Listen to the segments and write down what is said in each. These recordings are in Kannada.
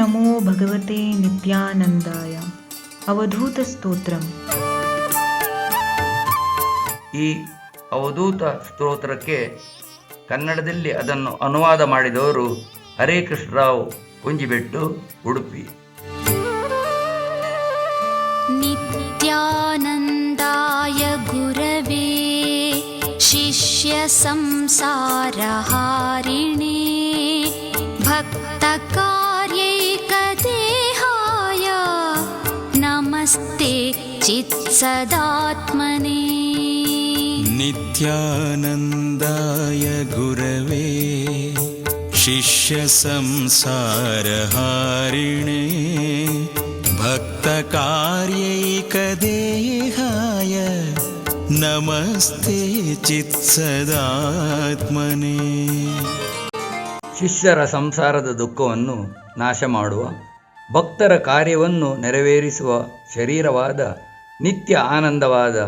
ನಮೋ ಭಗವತೆ ನಿತ್ಯಾನಂದಾಯ. ಅವಧೂತ ಸ್ತೋತ್ರಂ. ಈ ಅವಧೂತ ಸ್ತೋತ್ರಕ್ಕೆ ಕನ್ನಡದಲ್ಲಿ ಅದನ್ನು ಅನುವಾದ ಮಾಡಿದವರು ಹರೇ ಕೃಷ್ಣರಾವ್ ಕುಂಜಿಬೆಟ್ಟು, ಉಡುಪಿ. ನಿತ್ಯಾನಂದಾಯ ಗುರವೇ ಶಿಷ್ಯ ಸಂಸಾರ ಹಾರಿಣೇ ಭಕ್ತ ಕಾರ್ಯೈಕ ದೇಹಾಯ ನಮಸ್ತೆ ಚಿತ್ಸದಾತ್ಮನೇ. ನಿತ್ಯಾನಂದಾಯ ಗುರವೇ ಶಿಷ್ಯ ಸಂಸಾರ ಹಾರಿಣೇ ಭಕ್ತ ಕಾರ್ಯೈಕ ದೇಹಾಯ ನಮಸ್ತೆ ಚಿತ್ಸದಾತ್ಮನೇ. ಶಿಷ್ಯರ ಸಂಸಾರದ ದುಃಖವನ್ನು ನಾಶ ಮಾಡುವ, ಭಕ್ತರ ಕಾರ್ಯವನ್ನು ನೆರವೇರಿಸುವ ಶರೀರವಾದ, ನಿತ್ಯ ಆನಂದವಾದ,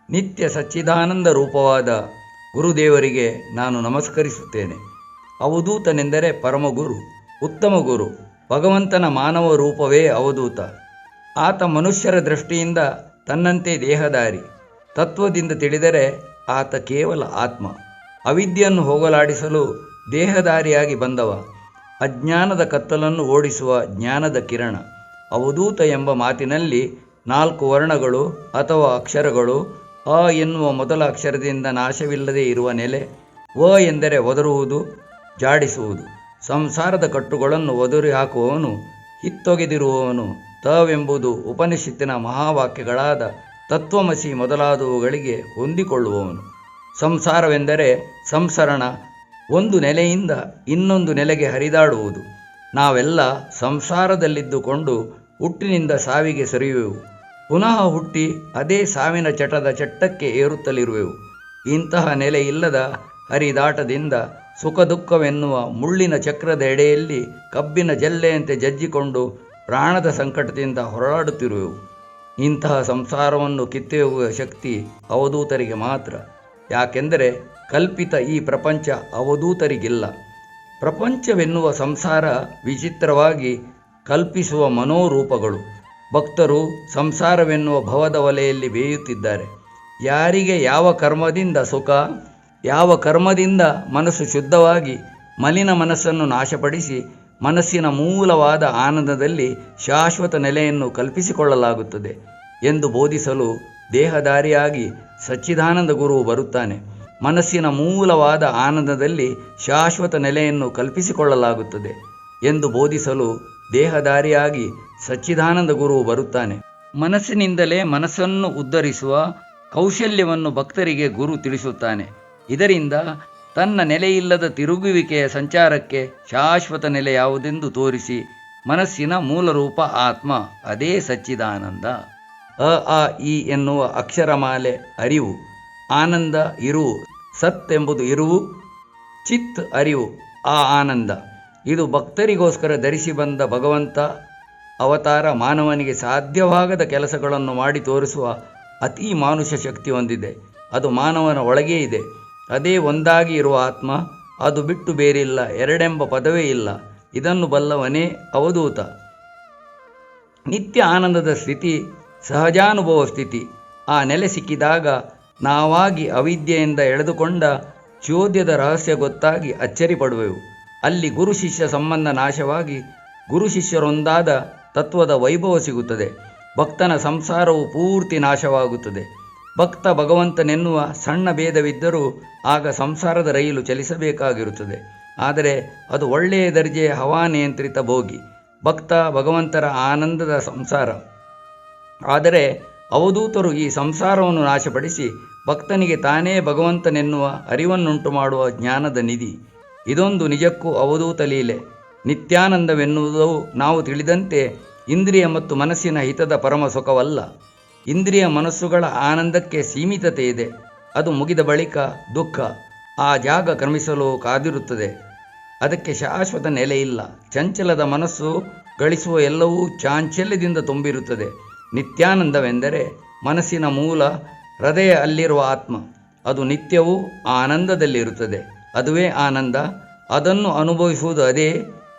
ನಿತ್ಯ ಸಚ್ಚಿದಾನಂದ ರೂಪವಾದ ಗುರುದೇವರಿಗೆ ನಾನು ನಮಸ್ಕರಿಸುತ್ತೇನೆ. ಅವಧೂತನೆಂದರೆ ಪರಮಗುರು, ಉತ್ತಮ ಗುರು. ಭಗವಂತನ ಮಾನವ ರೂಪವೇ ಅವಧೂತ. ಆತ ಮನುಷ್ಯರ ದೃಷ್ಟಿಯಿಂದ ತನ್ನಂತೆ ದೇಹಧಾರಿ. ತತ್ವದಿಂದ ತಿಳಿದರೆ ಆತ ಕೇವಲ ಆತ್ಮ. ಅವಿದ್ಯೆಯನ್ನು ಹೋಗಲಾಡಿಸಲು ದೇಹಧಾರಿಯಾಗಿ ಬಂದವ. ಅಜ್ಞಾನದ ಕತ್ತಲನ್ನು ಓಡಿಸುವ ಜ್ಞಾನದ ಕಿರಣ. ಅವಧೂತ ಎಂಬ ಮಾತಿನಲ್ಲಿ 4 ವರ್ಣಗಳು ಅಥವಾ ಅಕ್ಷರಗಳು. ಅ ಎನ್ನುವ ಮೊದಲ ಅಕ್ಷರದಿಂದ ನಾಶವಿಲ್ಲದೆ ಇರುವ ನೆಲೆ. ವ ಎಂದರೆ ಒದರುವುದು, ಜಾಡಿಸುವುದು. ಸಂಸಾರದ ಕಟ್ಟುಗಳನ್ನು ಒದರಿ ಹಾಕುವವನು, ಹಿತ್ತೊಗೆದಿರುವವನು. ತವೆಂಬುದು ಉಪನಿಷತ್ತಿನ ಮಹಾವಾಕ್ಯಗಳಾದ ತತ್ವಮಸಿ ಮೊದಲಾದವುಗಳಿಗೆ ಹೊಂದಿಕೊಳ್ಳುವವನು. ಸಂಸಾರವೆಂದರೆ ಸಂಸರಣ, ಒಂದು ನೆಲೆಯಿಂದ ಇನ್ನೊಂದು ನೆಲೆಗೆ ಹರಿದಾಡುವುದು. ನಾವೆಲ್ಲ ಸಂಸಾರದಲ್ಲಿದ್ದುಕೊಂಡು ಹುಟ್ಟಿನಿಂದ ಸಾವಿಗೆ ಸರಿಯುವೆವು. ಪುನಃ ಹುಟ್ಟಿ ಅದೇ ಸಾವಿನ ಚಟದ ಚಟ್ಟಕ್ಕೆ ಏರುತ್ತಲಿರುವೆವು. ಇಂತಹ ನೆಲೆ ಇಲ್ಲದ ಹರಿದಾಟದಿಂದ ಸುಖ ದುಃಖವೆನ್ನುವ ಮುಳ್ಳಿನ ಚಕ್ರದ ಎಡೆಯಲ್ಲಿ ಕಬ್ಬಿನ ಜಲ್ಲೆಯಂತೆ ಜಜ್ಜಿಕೊಂಡು ಪ್ರಾಣದ ಸಂಕಟದಿಂದ ಹೊರಳಾಡುತ್ತಿರುವೆವು. ಇಂತಹ ಸಂಸಾರವನ್ನು ಕಿತ್ತೊಗೆಯುವ ಶಕ್ತಿ ಅವಧೂತರಿಗೆ ಮಾತ್ರ. ಯಾಕೆಂದರೆ ಕಲ್ಪಿತ ಈ ಪ್ರಪಂಚ ಅವಧೂತರಿಗಿಲ್ಲ. ಪ್ರಪಂಚವೆನ್ನುವ ಸಂಸಾರ ವಿಚಿತ್ರವಾಗಿ ಕಲ್ಪಿಸುವ ಮನೋರೂಪಗಳು. ಭಕ್ತರು ಸಂಸಾರವೆನ್ನುವ ಭವದ ವಲೆಯಲ್ಲಿ ಬೇಯುತ್ತಿದ್ದಾರೆ. ಯಾರಿಗೆ ಯಾವ ಕರ್ಮದಿಂದ ಸುಖ, ಯಾವ ಕರ್ಮದಿಂದ ಮನಸ್ಸು ಶುದ್ಧವಾಗಿ ಮಲಿನ ಮನಸ್ಸನ್ನು ನಾಶಪಡಿಸಿ ಮನಸ್ಸಿನ ಮೂಲವಾದ ಆನಂದದಲ್ಲಿ ಶಾಶ್ವತ ನೆಲೆಯನ್ನು ಕಲ್ಪಿಸಿಕೊಳ್ಳಲಾಗುತ್ತದೆ ಎಂದು ಬೋಧಿಸಲು ದೇಹಧಾರಿಯಾಗಿ ಸಚ್ಚಿದಾನಂದ ಗುರುವು ಬರುತ್ತಾನೆ. ಮನಸ್ಸಿನ ಮೂಲವಾದ ಆನಂದದಲ್ಲಿ ಶಾಶ್ವತ ನೆಲೆಯನ್ನು ಕಲ್ಪಿಸಿಕೊಳ್ಳಲಾಗುತ್ತದೆ ಎಂದು ಬೋಧಿಸಲು ದೇಹಧಾರಿಯಾಗಿ ಸಚ್ಚಿದಾನಂದ ಗುರುವು ಬರುತ್ತಾನೆ. ಮನಸ್ಸಿನಿಂದಲೇ ಮನಸ್ಸನ್ನು ಉದ್ಧರಿಸುವ ಕೌಶಲ್ಯವನ್ನು ಭಕ್ತರಿಗೆ ಗುರು ತಿಳಿಸುತ್ತಾನೆ. ಇದರಿಂದ ತನ್ನ ನೆಲೆಯಿಲ್ಲದ ತಿರುಗುವಿಕೆಯ ಸಂಚಾರಕ್ಕೆ ಶಾಶ್ವತ ನೆಲೆ ಯಾವುದೆಂದು ತೋರಿಸಿ ಮನಸ್ಸಿನ ಮೂಲರೂಪ ಆತ್ಮ, ಅದೇ ಸಚ್ಚಿದಾನಂದ. ಅ ಆ ಇ ಎನ್ನುವ ಅಕ್ಷರಮಾಲೆ ಅರಿವು, ಆನಂದ ಇರುವು, ಸತ್ ಎಂಬುದು ಇರುವು, ಚಿತ್ ಅರಿವು, ಆ ಆನಂದ. ಇದು ಭಕ್ತರಿಗೋಸ್ಕರ ಧರಿಸಿ ಬಂದ ಭಗವಂತ ಅವತಾರ ಮಾನವನಿಗೆ ಸಾಧ್ಯವಾಗದ ಕೆಲಸಗಳನ್ನು ಮಾಡಿ ತೋರಿಸುವ ಅತಿ ಮಾನುಷ ಶಕ್ತಿ ಹೊಂದಿದೆ. ಅದು ಮಾನವನ ಒಳಗೇ ಇದೆ. ಅದೇ ಒಂದಾಗಿ ಇರುವ ಆತ್ಮ. ಅದು ಬಿಟ್ಟು ಬೇರಿಲ್ಲ, ಎರಡೆಂಬ ಪದವೇ ಇಲ್ಲ. ಇದನ್ನು ಬಲ್ಲವನೇ ಅವಧೂತ. ನಿತ್ಯ ಆನಂದದ ಸ್ಥಿತಿ ಸಹಜಾನುಭವ ಸ್ಥಿತಿ. ಆ ನೆಲೆ ಸಿಕ್ಕಿದಾಗ ನಾವಾಗಿ ಅವಿದ್ಯೆಯಿಂದ ಎಳೆದುಕೊಂಡ ಚೋದ್ಯದ ರಹಸ್ಯ ಗೊತ್ತಾಗಿ ಅಚ್ಚರಿ ಪಡುವೆವು. ಅಲ್ಲಿ ಗುರು ಶಿಷ್ಯ ಸಂಬಂಧ ನಾಶವಾಗಿ ಗುರು ಶಿಷ್ಯರೊಂದಾದ ತತ್ವದ ವೈಭವ ಸಿಗುತ್ತದೆ. ಭಕ್ತನ ಸಂಸಾರವು ಪೂರ್ತಿ ನಾಶವಾಗುತ್ತದೆ. ಭಕ್ತ ಭಗವಂತನೆನ್ನುವ ಸಣ್ಣ ಭೇದವಿದ್ದರೂ ಆಗ ಸಂಸಾರದ ರೈಲು ಚಲಿಸಬೇಕಾಗಿರುತ್ತದೆ. ಆದರೆ ಅದು ಒಳ್ಳೆಯ ದರ್ಜೆಯ ಹವಾನಿಯಂತ್ರಿತ ಬೋಗಿ. ಭಕ್ತ ಭಗವಂತರ ಆನಂದದ ಸಂಸಾರ. ಆದರೆ ಅವಧೂತರು ಈ ಸಂಸಾರವನ್ನು ನಾಶಪಡಿಸಿ ಭಕ್ತನಿಗೆ ತಾನೇ ಭಗವಂತನೆನ್ನುವ ಅರಿವನ್ನುಂಟು ಮಾಡುವ ಜ್ಞಾನದ ನಿಧಿ. ಇದೊಂದು ನಿಜಕ್ಕೂ ಅವಧೂತ ಲೀಲೆ. ನಿತ್ಯಾನಂದವೆನ್ನುವುದು ನಾವು ತಿಳಿದಂತೆ ಇಂದ್ರಿಯ ಮತ್ತು ಮನಸ್ಸಿನ ಹಿತದ ಪರಮ ಸುಖವಲ್ಲ. ಇಂದ್ರಿಯ ಮನಸ್ಸುಗಳ ಆನಂದಕ್ಕೆ ಸೀಮಿತತೆ ಇದೆ. ಅದು ಮುಗಿದ ಬಳಿಕ ದುಃಖ ಆ ಜಾಗ ಕ್ರಮಿಸಲು ಕಾದಿರುತ್ತದೆ. ಅದಕ್ಕೆ ಶಾಶ್ವತ ನೆಲೆ ಇಲ್ಲ. ಚಂಚಲದ ಮನಸ್ಸು ಗಳಿಸುವ ಎಲ್ಲವೂ ಚಾಂಚಲ್ಯದಿಂದ ತುಂಬಿರುತ್ತದೆ. ನಿತ್ಯಾನಂದವೆಂದರೆ ಮನಸ್ಸಿನ ಮೂಲ, ಹೃದಯ ಅಲ್ಲಿರುವ ಆತ್ಮ. ಅದು ನಿತ್ಯವೂ ಆನಂದದಲ್ಲಿರುತ್ತದೆ. ಅದುವೇ ಆನಂದ. ಅದನ್ನು ಅನುಭವಿಸುವುದು ಅದೇ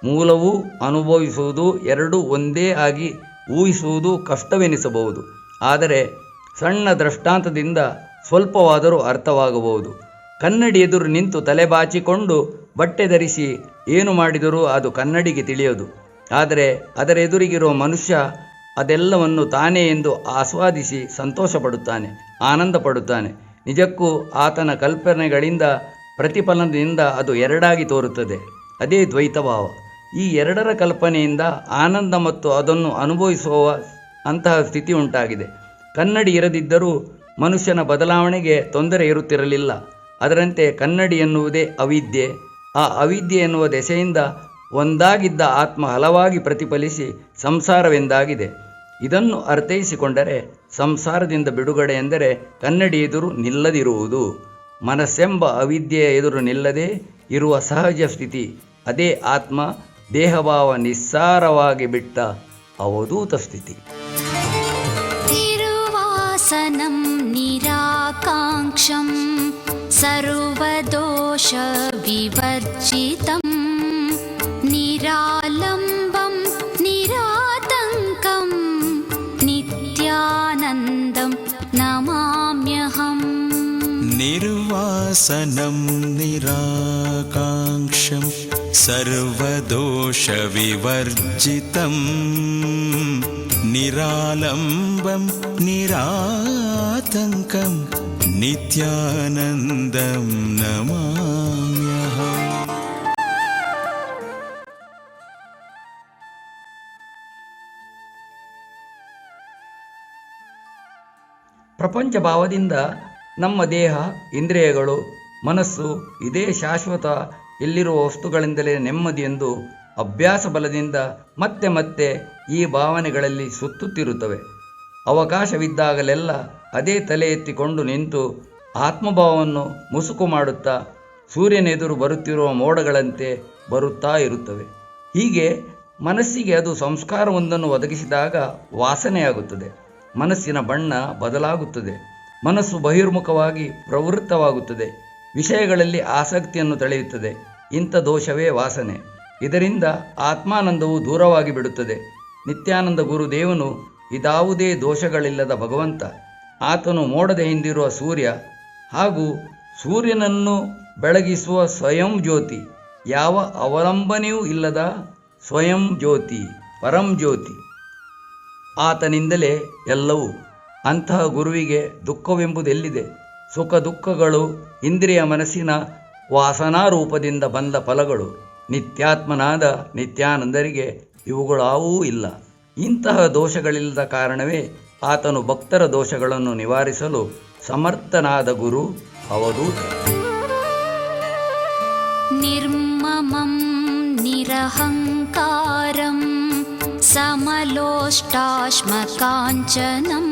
ಮೂಲವೂ ಅನುಭವಿಸುವುದು ಎರಡೂ ಒಂದೇ ಆಗಿ ಊಹಿಸುವುದು ಕಷ್ಟವೆನಿಸಬಹುದು. ಆದರೆ ಸಣ್ಣ ದೃಷ್ಟಾಂತದಿಂದ ಸ್ವಲ್ಪವಾದರೂ ಅರ್ಥವಾಗಬಹುದು. ಕನ್ನಡಿ ಎದುರು ನಿಂತು ತಲೆಬಾಚಿಕೊಂಡು ಬಟ್ಟೆ ಧರಿಸಿ ಏನು ಮಾಡಿದರೂ ಅದು ಕನ್ನಡಿಗೆ ತಿಳಿಯದು. ಆದರೆ ಅದರ ಎದುರಿಗಿರುವ ಮನುಷ್ಯ ಅದೆಲ್ಲವನ್ನು ತಾನೇ ಎಂದು ಆಸ್ವಾದಿಸಿ ಸಂತೋಷ ಪಡುತ್ತಾನೆ, ಆನಂದ ಪಡುತ್ತಾನೆ. ನಿಜಕ್ಕೂ ಆತನ ಕಲ್ಪನೆಗಳಿಂದ ಪ್ರತಿಫಲನದಿಂದ ಅದು ಎರಡಾಗಿ ತೋರುತ್ತದೆ. ಅದೇ ದ್ವೈತಭಾವ. ಈ ಎರಡರ ಕಲ್ಪನೆಯಿಂದ ಆನಂದ ಮತ್ತು ಅದನ್ನು ಅನುಭವಿಸುವ ಅಂತಹ ಸ್ಥಿತಿ ಉಂಟಾಗಿದೆ. ಕನ್ನಡಿ ಇರದಿದ್ದರೂ ಮನುಷ್ಯನ ಬದಲಾವಣೆಗೆ ತೊಂದರೆ ಇರುತ್ತಿರಲಿಲ್ಲ. ಅದರಂತೆ ಕನ್ನಡಿ ಎನ್ನುವುದೇ ಅವಿದ್ಯೆ. ಆ ಅವಿದ್ಯೆ ಎನ್ನುವ ದೆಸೆಯಿಂದ ಒಂದಾಗಿದ್ದ ಆತ್ಮ ಹಲವಾಗಿ ಪ್ರತಿಫಲಿಸಿ ಸಂಸಾರವೆಂದಾಗಿದೆ. ಇದನ್ನು ಅರ್ಥೈಸಿಕೊಂಡರೆ ಸಂಸಾರದಿಂದ ಬಿಡುಗಡೆ ಎಂದರೆ ಕನ್ನಡಿ ಎದುರು ನಿಲ್ಲದಿರುವುದು. ಮನಸ್ಸೆಂಬ ಅವಿದ್ಯೆಯ ಎದುರು ನಿಲ್ಲದೆ ಇರುವ ಸಹಜ ಸ್ಥಿತಿ, ಅದೇ ಆತ್ಮ ದೇಹಭಾವ ನಿಸ್ಸಾರವಾಗಿ ಬಿಟ್ಟ ಅವಧೂತ ಸ್ಥಿತಿ. ನಿರ್ವಾಸನಂ ನಿರಾಕಾಂಕ್ಷಂ ಸರ್ವದೋಷ ವಿವರ್ಜಿತಂ ನಿರಾಲಂಬಂ ನಿರಾತಂಕಂ ನಿತ್ಯಾನಂದಂ ನಮಾಮ್ಯಹಂ. ನಿರ್ವಾಸನಂ ನಿರಾಕಾಂಕ್ಷಂ ಸರ್ವದೋಷ ವಿವರ್ಜಿತಂ ನಿರಾಲಂಬಂ ನಿರಾತಂಕಂ ನಿತ್ಯಾನಂದಂ ನಮಾಮ್ಯಹಂ. ಪ್ರಪಂಚ ಭಾವದಿಂದ ನಮ್ಮ ದೇಹ, ಇಂದ್ರಿಯಗಳು, ಮನಸ್ಸು ಇದೇ ಶಾಶ್ವತ, ಎಲ್ಲಿರುವ ವಸ್ತುಗಳಿಂದಲೇ ನೆಮ್ಮದಿ ಎಂದು ಅಭ್ಯಾಸ ಬಲದಿಂದ ಮತ್ತೆ ಮತ್ತೆ ಈ ಭಾವನೆಗಳಲ್ಲಿ ಸುತ್ತುತ್ತಿರುತ್ತವೆ. ಅವಕಾಶವಿದ್ದಾಗಲೆಲ್ಲ ಅದೇ ತಲೆ ಎತ್ತಿಕೊಂಡು ನಿಂತು ಆತ್ಮಭಾವವನ್ನು ಮುಸುಕು ಮಾಡುತ್ತಾ ಸೂರ್ಯನೆದುರು ಬರುತ್ತಿರುವ ಮೋಡಗಳಂತೆ ಬರುತ್ತಾ ಇರುತ್ತವೆ. ಹೀಗೆ ಮನಸ್ಸಿಗೆ ಅದು ಸಂಸ್ಕಾರವೊಂದನ್ನು ಒದಗಿಸಿದಾಗ ವಾಸನೆಯಾಗುತ್ತದೆ. ಮನಸ್ಸಿನ ಬಣ್ಣ ಬದಲಾಗುತ್ತದೆ. ಮನಸ್ಸು ಬಹಿರ್ಮುಖವಾಗಿ ಪ್ರವೃತ್ತವಾಗುತ್ತದೆ. ವಿಷಯಗಳಲ್ಲಿ ಆಸಕ್ತಿಯನ್ನು ತಳೆಯುತ್ತದೆ. ಇಂಥ ದೋಷವೇ ವಾಸನೆ. ಇದರಿಂದ ಆತ್ಮಾನಂದವು ದೂರವಾಗಿ ಬಿಡುತ್ತದೆ. ನಿತ್ಯಾನಂದ ಗುರುದೇವನು ಇದಾವುದೇ ದೋಷಗಳಿಲ್ಲದ ಭಗವಂತ. ಆತನು ಮೋಡದ ಹಿಂದಿರುವ ಸೂರ್ಯ ಹಾಗೂ ಸೂರ್ಯನನ್ನು ಬೆಳಗಿಸುವ ಸ್ವಯಂ ಜ್ಯೋತಿ. ಯಾವ ಅವಲಂಬನೆಯೂ ಇಲ್ಲದ ಸ್ವಯಂ ಜ್ಯೋತಿ, ಪರಂ ಜ್ಯೋತಿ. ಆತನಿಂದಲೇ ಎಲ್ಲವೂ. ಅಂತಹ ಗುರುವಿಗೆ ದುಃಖವೆಂಬುದೆಲ್ಲಿದೆ? ಸುಖ ದುಃಖಗಳು ಇಂದ್ರಿಯ ಮನಸ್ಸಿನ ವಾಸನಾರೂಪದಿಂದ ಬಂದ ಫಲಗಳು. ನಿತ್ಯಾತ್ಮನಾದ ನಿತ್ಯಾನಂದರಿಗೆ ಇವುಗಳಾವೂ ಇಲ್ಲ. ಇಂತಹ ದೋಷಗಳಿಲ್ಲದ ಕಾರಣವೇ ಆತನು ಭಕ್ತರ ದೋಷಗಳನ್ನು ನಿವಾರಿಸಲು ಸಮರ್ಥನಾದ ಗುರು ಅವಧೂತ. ನಿರ್ಮಮಂ ನಿರಹಂಕಾರಂ ಸಮಲೋಷ್ಟಾಶ್ಮಕಾಂಚನಂ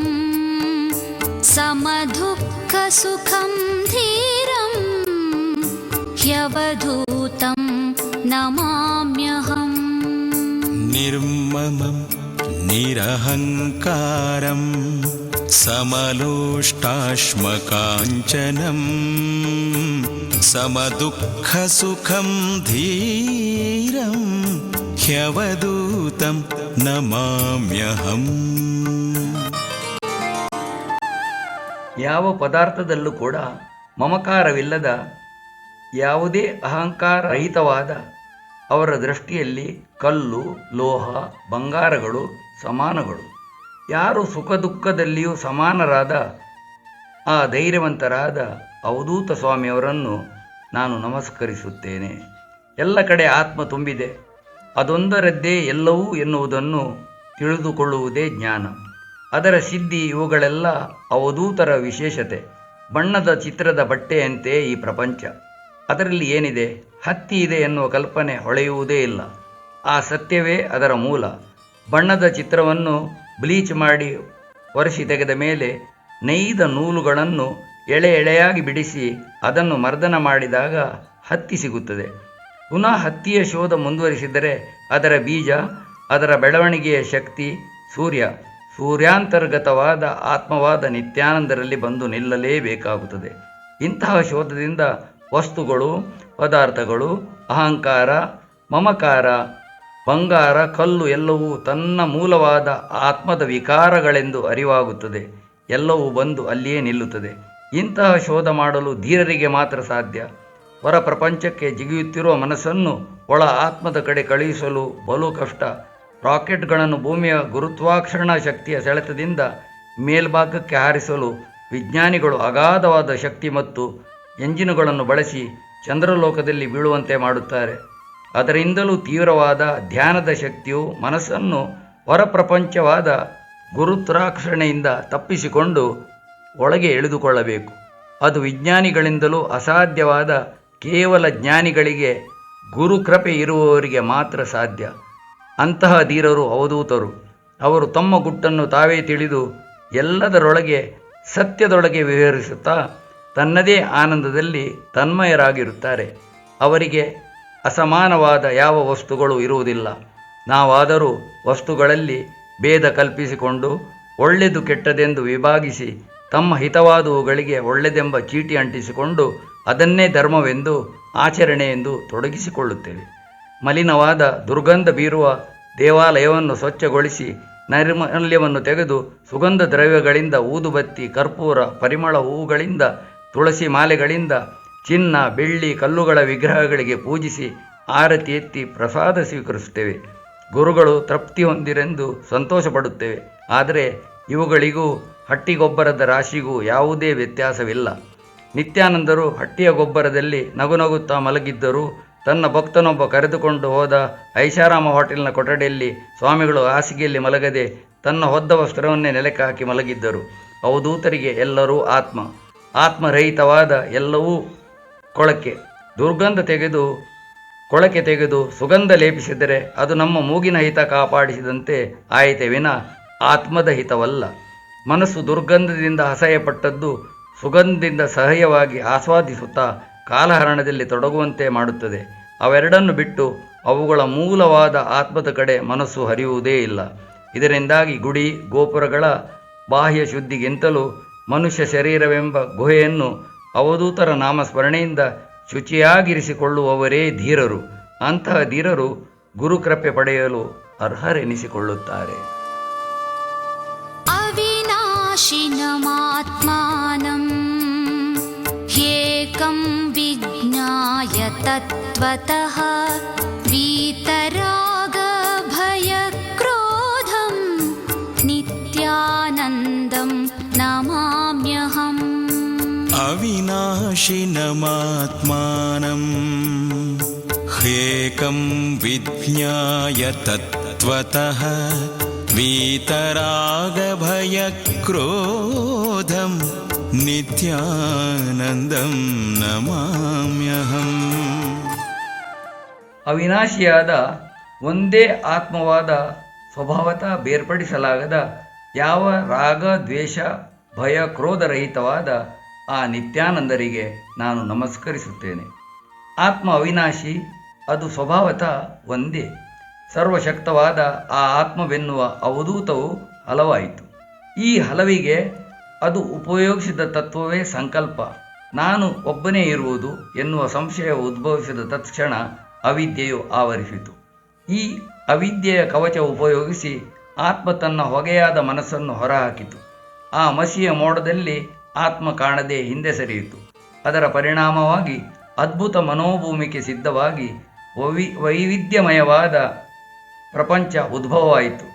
ಸಮದುಃಖ ಸುಖಂ ಧೀರಂ ಹ್ಯವಧೂತಂ ನಮಾಮ್ಯಹಂ. ನಿರ್ಮಮಂ ನಿರಹಂಕಾರಂ ಸಮಲೋಷ್ಟಾಶ್ಮಕಾಂಚನಂ ಸಮದುಃಖ ಸುಖಂ ಧೀರಂ ಹ್ಯವಧೂತಂ ನಮಾಮ್ಯಹಂ. ಯಾವ ಪದಾರ್ಥದಲ್ಲೂ ಕೂಡ ಮಮಕಾರವಿಲ್ಲದ, ಯಾವುದೇ ಅಹಂಕಾರ ರಹಿತವಾದ ಅವರ ದೃಷ್ಟಿಯಲ್ಲಿ ಕಲ್ಲು, ಲೋಹ, ಬಂಗಾರಗಳು ಸಮಾನಗಳು. ಯಾರು ಸುಖ ದುಃಖದಲ್ಲಿಯೂ ಸಮಾನರಾದ ಆ ಧೈರ್ಯವಂತರಾದ ಅವಧೂತ ಸ್ವಾಮಿಯವರನ್ನು ನಾನು ನಮಸ್ಕರಿಸುತ್ತೇನೆ. ಎಲ್ಲ ಕಡೆ ಆತ್ಮ ತುಂಬಿದೆ, ಅದೊಂದರದ್ದೇ ಎಲ್ಲವೂ ಎನ್ನುವುದನ್ನು ತಿಳಿದುಕೊಳ್ಳುವುದೇ ಜ್ಞಾನ. ಅದರ ಸಿದ್ಧಿ. ಇವುಗಳೆಲ್ಲ ಅವಧೂತರ ವಿಶೇಷತೆ. ಬಣ್ಣದ ಚಿತ್ರದ ಬಟ್ಟೆಯಂತೆ ಈ ಪ್ರಪಂಚ. ಅದರಲ್ಲಿ ಏನಿದೆ? ಹತ್ತಿ ಇದೆ ಎನ್ನುವ ಕಲ್ಪನೆ ಹೊಳೆಯುವುದೇ ಇಲ್ಲ. ಆ ಸತ್ಯವೇ ಅದರ ಮೂಲ. ಬಣ್ಣದ ಚಿತ್ರವನ್ನು ಬ್ಲೀಚ್ ಮಾಡಿ ಒರೆಸಿ ತೆಗೆದ ಮೇಲೆ ನೇಯ್ದ ನೂಲುಗಳನ್ನು ಎಳೆ ಎಳೆಯಾಗಿ ಬಿಡಿಸಿ ಅದನ್ನು ಮರ್ದನ ಮಾಡಿದಾಗ ಹತ್ತಿ ಸಿಗುತ್ತದೆ. ಪುನಃ ಹತ್ತಿಯ ಶೋಧ ಮುಂದುವರಿಸಿದರೆ ಅದರ ಬೀಜ, ಅದರ ಬೆಳವಣಿಗೆಯ ಶಕ್ತಿ ಸೂರ್ಯ, ಸೂರ್ಯಾಂತರ್ಗತವಾದ ಆತ್ಮವಾದ ನಿತ್ಯಾನಂದರಲ್ಲಿ ಬಂದು ನಿಲ್ಲಲೇಬೇಕಾಗುತ್ತದೆ. ಇಂತಹ ಶೋಧದಿಂದ ವಸ್ತುಗಳು, ಪದಾರ್ಥಗಳು, ಅಹಂಕಾರ, ಮಮಕಾರ ಬಂಗಾರ, ಕಲ್ಲು ಎಲ್ಲವೂ ತನ್ನ ಮೂಲವಾದ ಆತ್ಮದ ವಿಕಾರಗಳೆಂದು ಅರಿವಾಗುತ್ತದೆ. ಎಲ್ಲವೂ ಬಂದು ಅಲ್ಲಿಯೇ ನಿಲ್ಲುತ್ತದೆ. ಇಂತಹ ಶೋಧ ಮಾಡಲು ಧೀರರಿಗೆ ಮಾತ್ರ ಸಾಧ್ಯ. ಹೊರ ಪ್ರಪಂಚಕ್ಕೆ ಜಿಗಿಯುತ್ತಿರುವ ಮನಸ್ಸನ್ನು ಒಳ ಆತ್ಮದ ಕಡೆ ಕಳುಹಿಸಲು ಬಲು ಕಷ್ಟ. ರಾಕೆಟ್ಗಳನ್ನು ಭೂಮಿಯ ಗುರುತ್ವಾಕರ್ಷಣ ಶಕ್ತಿಯ ಸೆಳೆತದಿಂದ ಮೇಲ್ಭಾಗಕ್ಕೆ ಹಾರಿಸಲು ವಿಜ್ಞಾನಿಗಳು ಅಗಾಧವಾದ ಶಕ್ತಿ ಮತ್ತು ಎಂಜಿನುಗಳನ್ನು ಬಳಸಿ ಚಂದ್ರಲೋಕದಲ್ಲಿ ಬೀಳುವಂತೆ ಮಾಡುತ್ತಾರೆ. ಅದರಿಂದಲೂ ತೀವ್ರವಾದ ಧ್ಯಾನದ ಶಕ್ತಿಯು ಮನಸ್ಸನ್ನು ಹೊರ ಪ್ರಪಂಚವಾದ ಗುರುತ್ವಾಕರ್ಷಣೆಯಿಂದ ತಪ್ಪಿಸಿಕೊಂಡು ಒಳಗೆ ಎಳೆದುಕೊಳ್ಳಬೇಕು. ಅದು ವಿಜ್ಞಾನಿಗಳಿಂದಲೂ ಅಸಾಧ್ಯವಾದ ಕೇವಲ ಜ್ಞಾನಿಗಳಿಗೆ, ಗುರುಕೃಪೆ ಇರುವವರಿಗೆ ಮಾತ್ರ ಸಾಧ್ಯ. ಅಂತಹ ಧೀರರು ಅವಧೂತರು. ಅವರು ತಮ್ಮ ಗುಟ್ಟನ್ನು ತಾವೇ ತಿಳಿದು ಎಲ್ಲದರೊಳಗೆ ಸತ್ಯದೊಳಗೆ ವಿಹರಿಸುತ್ತಾ ತನ್ನದೇ ಆನಂದದಲ್ಲಿ ತನ್ಮಯರಾಗಿರುತ್ತಾರೆ. ಅವರಿಗೆ ಅಸಮಾನವಾದ ಯಾವ ವಸ್ತುಗಳು ಇರುವುದಿಲ್ಲ. ನಾವಾದರೂ ವಸ್ತುಗಳಲ್ಲಿ ಭೇದ ಕಲ್ಪಿಸಿಕೊಂಡು ಒಳ್ಳೆಯದು ಕೆಟ್ಟದೆಂದು ವಿಭಾಗಿಸಿ ತಮ್ಮ ಹಿತವಾದವುಗಳಿಗೆ ಒಳ್ಳೆದೆಂಬ ಚೀಟಿ ಅಂಟಿಸಿಕೊಂಡು ಅದನ್ನೇ ಧರ್ಮವೆಂದು, ಆಚರಣೆ ಎಂದು ತೊಡಗಿಸಿಕೊಳ್ಳುತ್ತೇವೆ. ಮಲಿನವಾದ ದುರ್ಗಂಧ ಬೀರುವ ದೇವಾಲಯವನ್ನು ಸ್ವಚ್ಛಗೊಳಿಸಿ ನೈರ್ಮಲ್ಯವನ್ನು ತೆಗೆದು ಸುಗಂಧ ದ್ರವ್ಯಗಳಿಂದ, ಊದುಬತ್ತಿ, ಕರ್ಪೂರ, ಪರಿಮಳ ಹೂವುಗಳಿಂದ, ತುಳಸಿ ಮಾಲೆಗಳಿಂದ, ಚಿನ್ನ, ಬೆಳ್ಳಿ, ಕಲ್ಲುಗಳ ವಿಗ್ರಹಗಳಿಗೆ ಪೂಜಿಸಿ ಆರತಿ ಎತ್ತಿ ಪ್ರಸಾದ ಸ್ವೀಕರಿಸುತ್ತೇವೆ. ಗುರುಗಳು ತೃಪ್ತಿ ಹೊಂದಿರೆಂದು ಸಂತೋಷಪಡುತ್ತೇವೆ. ಆದರೆ ಇವುಗಳಿಗೂ ಹಟ್ಟಿಗೊಬ್ಬರದ ರಾಶಿಗೂ ಯಾವುದೇ ವ್ಯತ್ಯಾಸವಿಲ್ಲ. ನಿತ್ಯಾನಂದರು ಹಟ್ಟಿಯ ಗೊಬ್ಬರದಲ್ಲಿ ನಗುನಗುತ್ತಾ ಮಲಗಿದ್ದರೂ ತನ್ನ ಭಕ್ತನೊಬ್ಬ ಕರೆದುಕೊಂಡು ಹೋದ ಐಷಾರಾಮ ಹೋಟೆಲ್ನ ಕೊಠಡಿಯಲ್ಲಿ ಸ್ವಾಮಿಗಳು ಹಾಸಿಗೆಯಲ್ಲಿ ಮಲಗದೆ ತನ್ನ ಹೊದ್ದ ವಸ್ತ್ರವನ್ನೇ ನೆಲಕ್ಕೆ ಹಾಕಿ ಮಲಗಿದ್ದರು. ಅವಧೂತರಿಗೆ ಎಲ್ಲರೂ ಆತ್ಮ. ಆತ್ಮರಹಿತವಾದ ಎಲ್ಲವೂ ಕೊಳಕೆ. ದುರ್ಗಂಧ ತೆಗೆದು ಕೊಳಕೆ ತೆಗೆದು ಸುಗಂಧ ಲೇಪಿಸಿದರೆ ಅದು ನಮ್ಮ ಮೂಗಿನ ಹಿತ ಕಾಪಾಡಿಸಿದಂತೆ ಆಯಿತೆ ವಿನ ಆತ್ಮದ ಹಿತವಲ್ಲ. ಮನಸ್ಸು ದುರ್ಗಂಧದಿಂದ ಅಸಹ್ಯಪಟ್ಟದ್ದು ಸುಗಂಧದಿಂದ ಸಹ್ಯವಾಗಿ ಆಸ್ವಾದಿಸುತ್ತಾ ಕಾಲಹರಣದಲ್ಲಿ ತೊಡಗುವಂತೆ ಮಾಡುತ್ತದೆ. ಅವೆರಡನ್ನು ಬಿಟ್ಟು ಅವುಗಳ ಮೂಲವಾದ ಆತ್ಮದ ಕಡೆ ಮನಸ್ಸು ಹರಿಯುವುದೇ ಇಲ್ಲ. ಇದರಿಂದಾಗಿ ಗುಡಿ ಗೋಪುರಗಳ ಬಾಹ್ಯ ಶುದ್ಧಿಗಿಂತಲೂ ಮನುಷ್ಯ ಶರೀರವೆಂಬ ಗುಹೆಯನ್ನು ಅವಧೂತರ ನಾಮಸ್ಮರಣೆಯಿಂದ ಶುಚಿಯಾಗಿರಿಸಿಕೊಳ್ಳುವವರೇ ಧೀರರು. ಅಂತಹ ಧೀರರು ಗುರುಕೃಪೆ ಪಡೆಯಲು ಅರ್ಹರೆನಿಸಿಕೊಳ್ಳುತ್ತಾರೆ. ಅವಿನಾಶಿನಮಾತ್ಮಾನಂ ಹ್ಯೇಕಂ ವಿಜ್ಞಾಯ ತತ್ವತಃ ವೀತರಾಗ ಭಯ ಕ್ರೋಧಂ ನಿತ್ಯಾನಂದಂ ನಮಾಮ್ಯಹಂ. ಅವಿನಾಶಿನಮಾತ್ಮಾನಂ ಹ್ಯೇಕಂ ವಿಜ್ಞಾಯ ತತ್ವತಃ ವೀತರಾಗಭಯಕ್ರೋಧಂ ನಿತ್ಯಾನಂದಂ ನಮಾಮ್ಯಹಂ. ಅವಿನಾಶಿಯಾದ ಒಂದೇ ಆತ್ಮವಾದ ಸ್ವಭಾವತಃ ಬೇರ್ಪಡಿಸಲಾಗದ ಯಾವ ರಾಗ ದ್ವೇಷ ಭಯ ಕ್ರೋಧರಹಿತವಾದ ಆ ನಿತ್ಯಾನಂದರಿಗೆ ನಾನು ನಮಸ್ಕರಿಸುತ್ತೇನೆ. ಆತ್ಮ ಅವಿನಾಶಿ, ಅದು ಸ್ವಭಾವತಃ ಒಂದೇ. ಸರ್ವಶಕ್ತವಾದ ಆ ಆತ್ಮವೆನ್ನುವ ಅವಧೂತವು ಹಲವಾಯಿತು. ಈ ಹಲವಿಗೆ ಅದು ಉಪಯೋಗಿಸಿದ ತತ್ವವೇ ಸಂಕಲ್ಪ. ನಾನು ಒಬ್ಬನೇ ಇರುವುದು ಎನ್ನುವ ಸಂಶಯ ಉದ್ಭವಿಸಿದ ತತ್ಕ್ಷಣ ಅವಿದ್ಯೆಯು ಆವರಿಸಿತು. ಈ ಅವಿದ್ಯೆಯ ಕವಚ ಉಪಯೋಗಿಸಿ ಆತ್ಮ ತನ್ನ ಹೊಗೆಯಾದ ಮನಸ್ಸನ್ನು ಹೊರಹಾಕಿತು. ಆ ಮಸಿಯ ಮೋಡದಲ್ಲಿ ಆತ್ಮ ಕಾಣದೆ ಹಿಂದೆ ಸರಿಯಿತು. ಅದರ ಪರಿಣಾಮವಾಗಿ ಅದ್ಭುತ ಮನೋಭೂಮಿಕೆ ಸಿದ್ಧವಾಗಿ ವೈವಿಧ್ಯಮಯವಾದ ಪ್ರಪಂಚ ಉದ್ಭವವಾಯಿತು.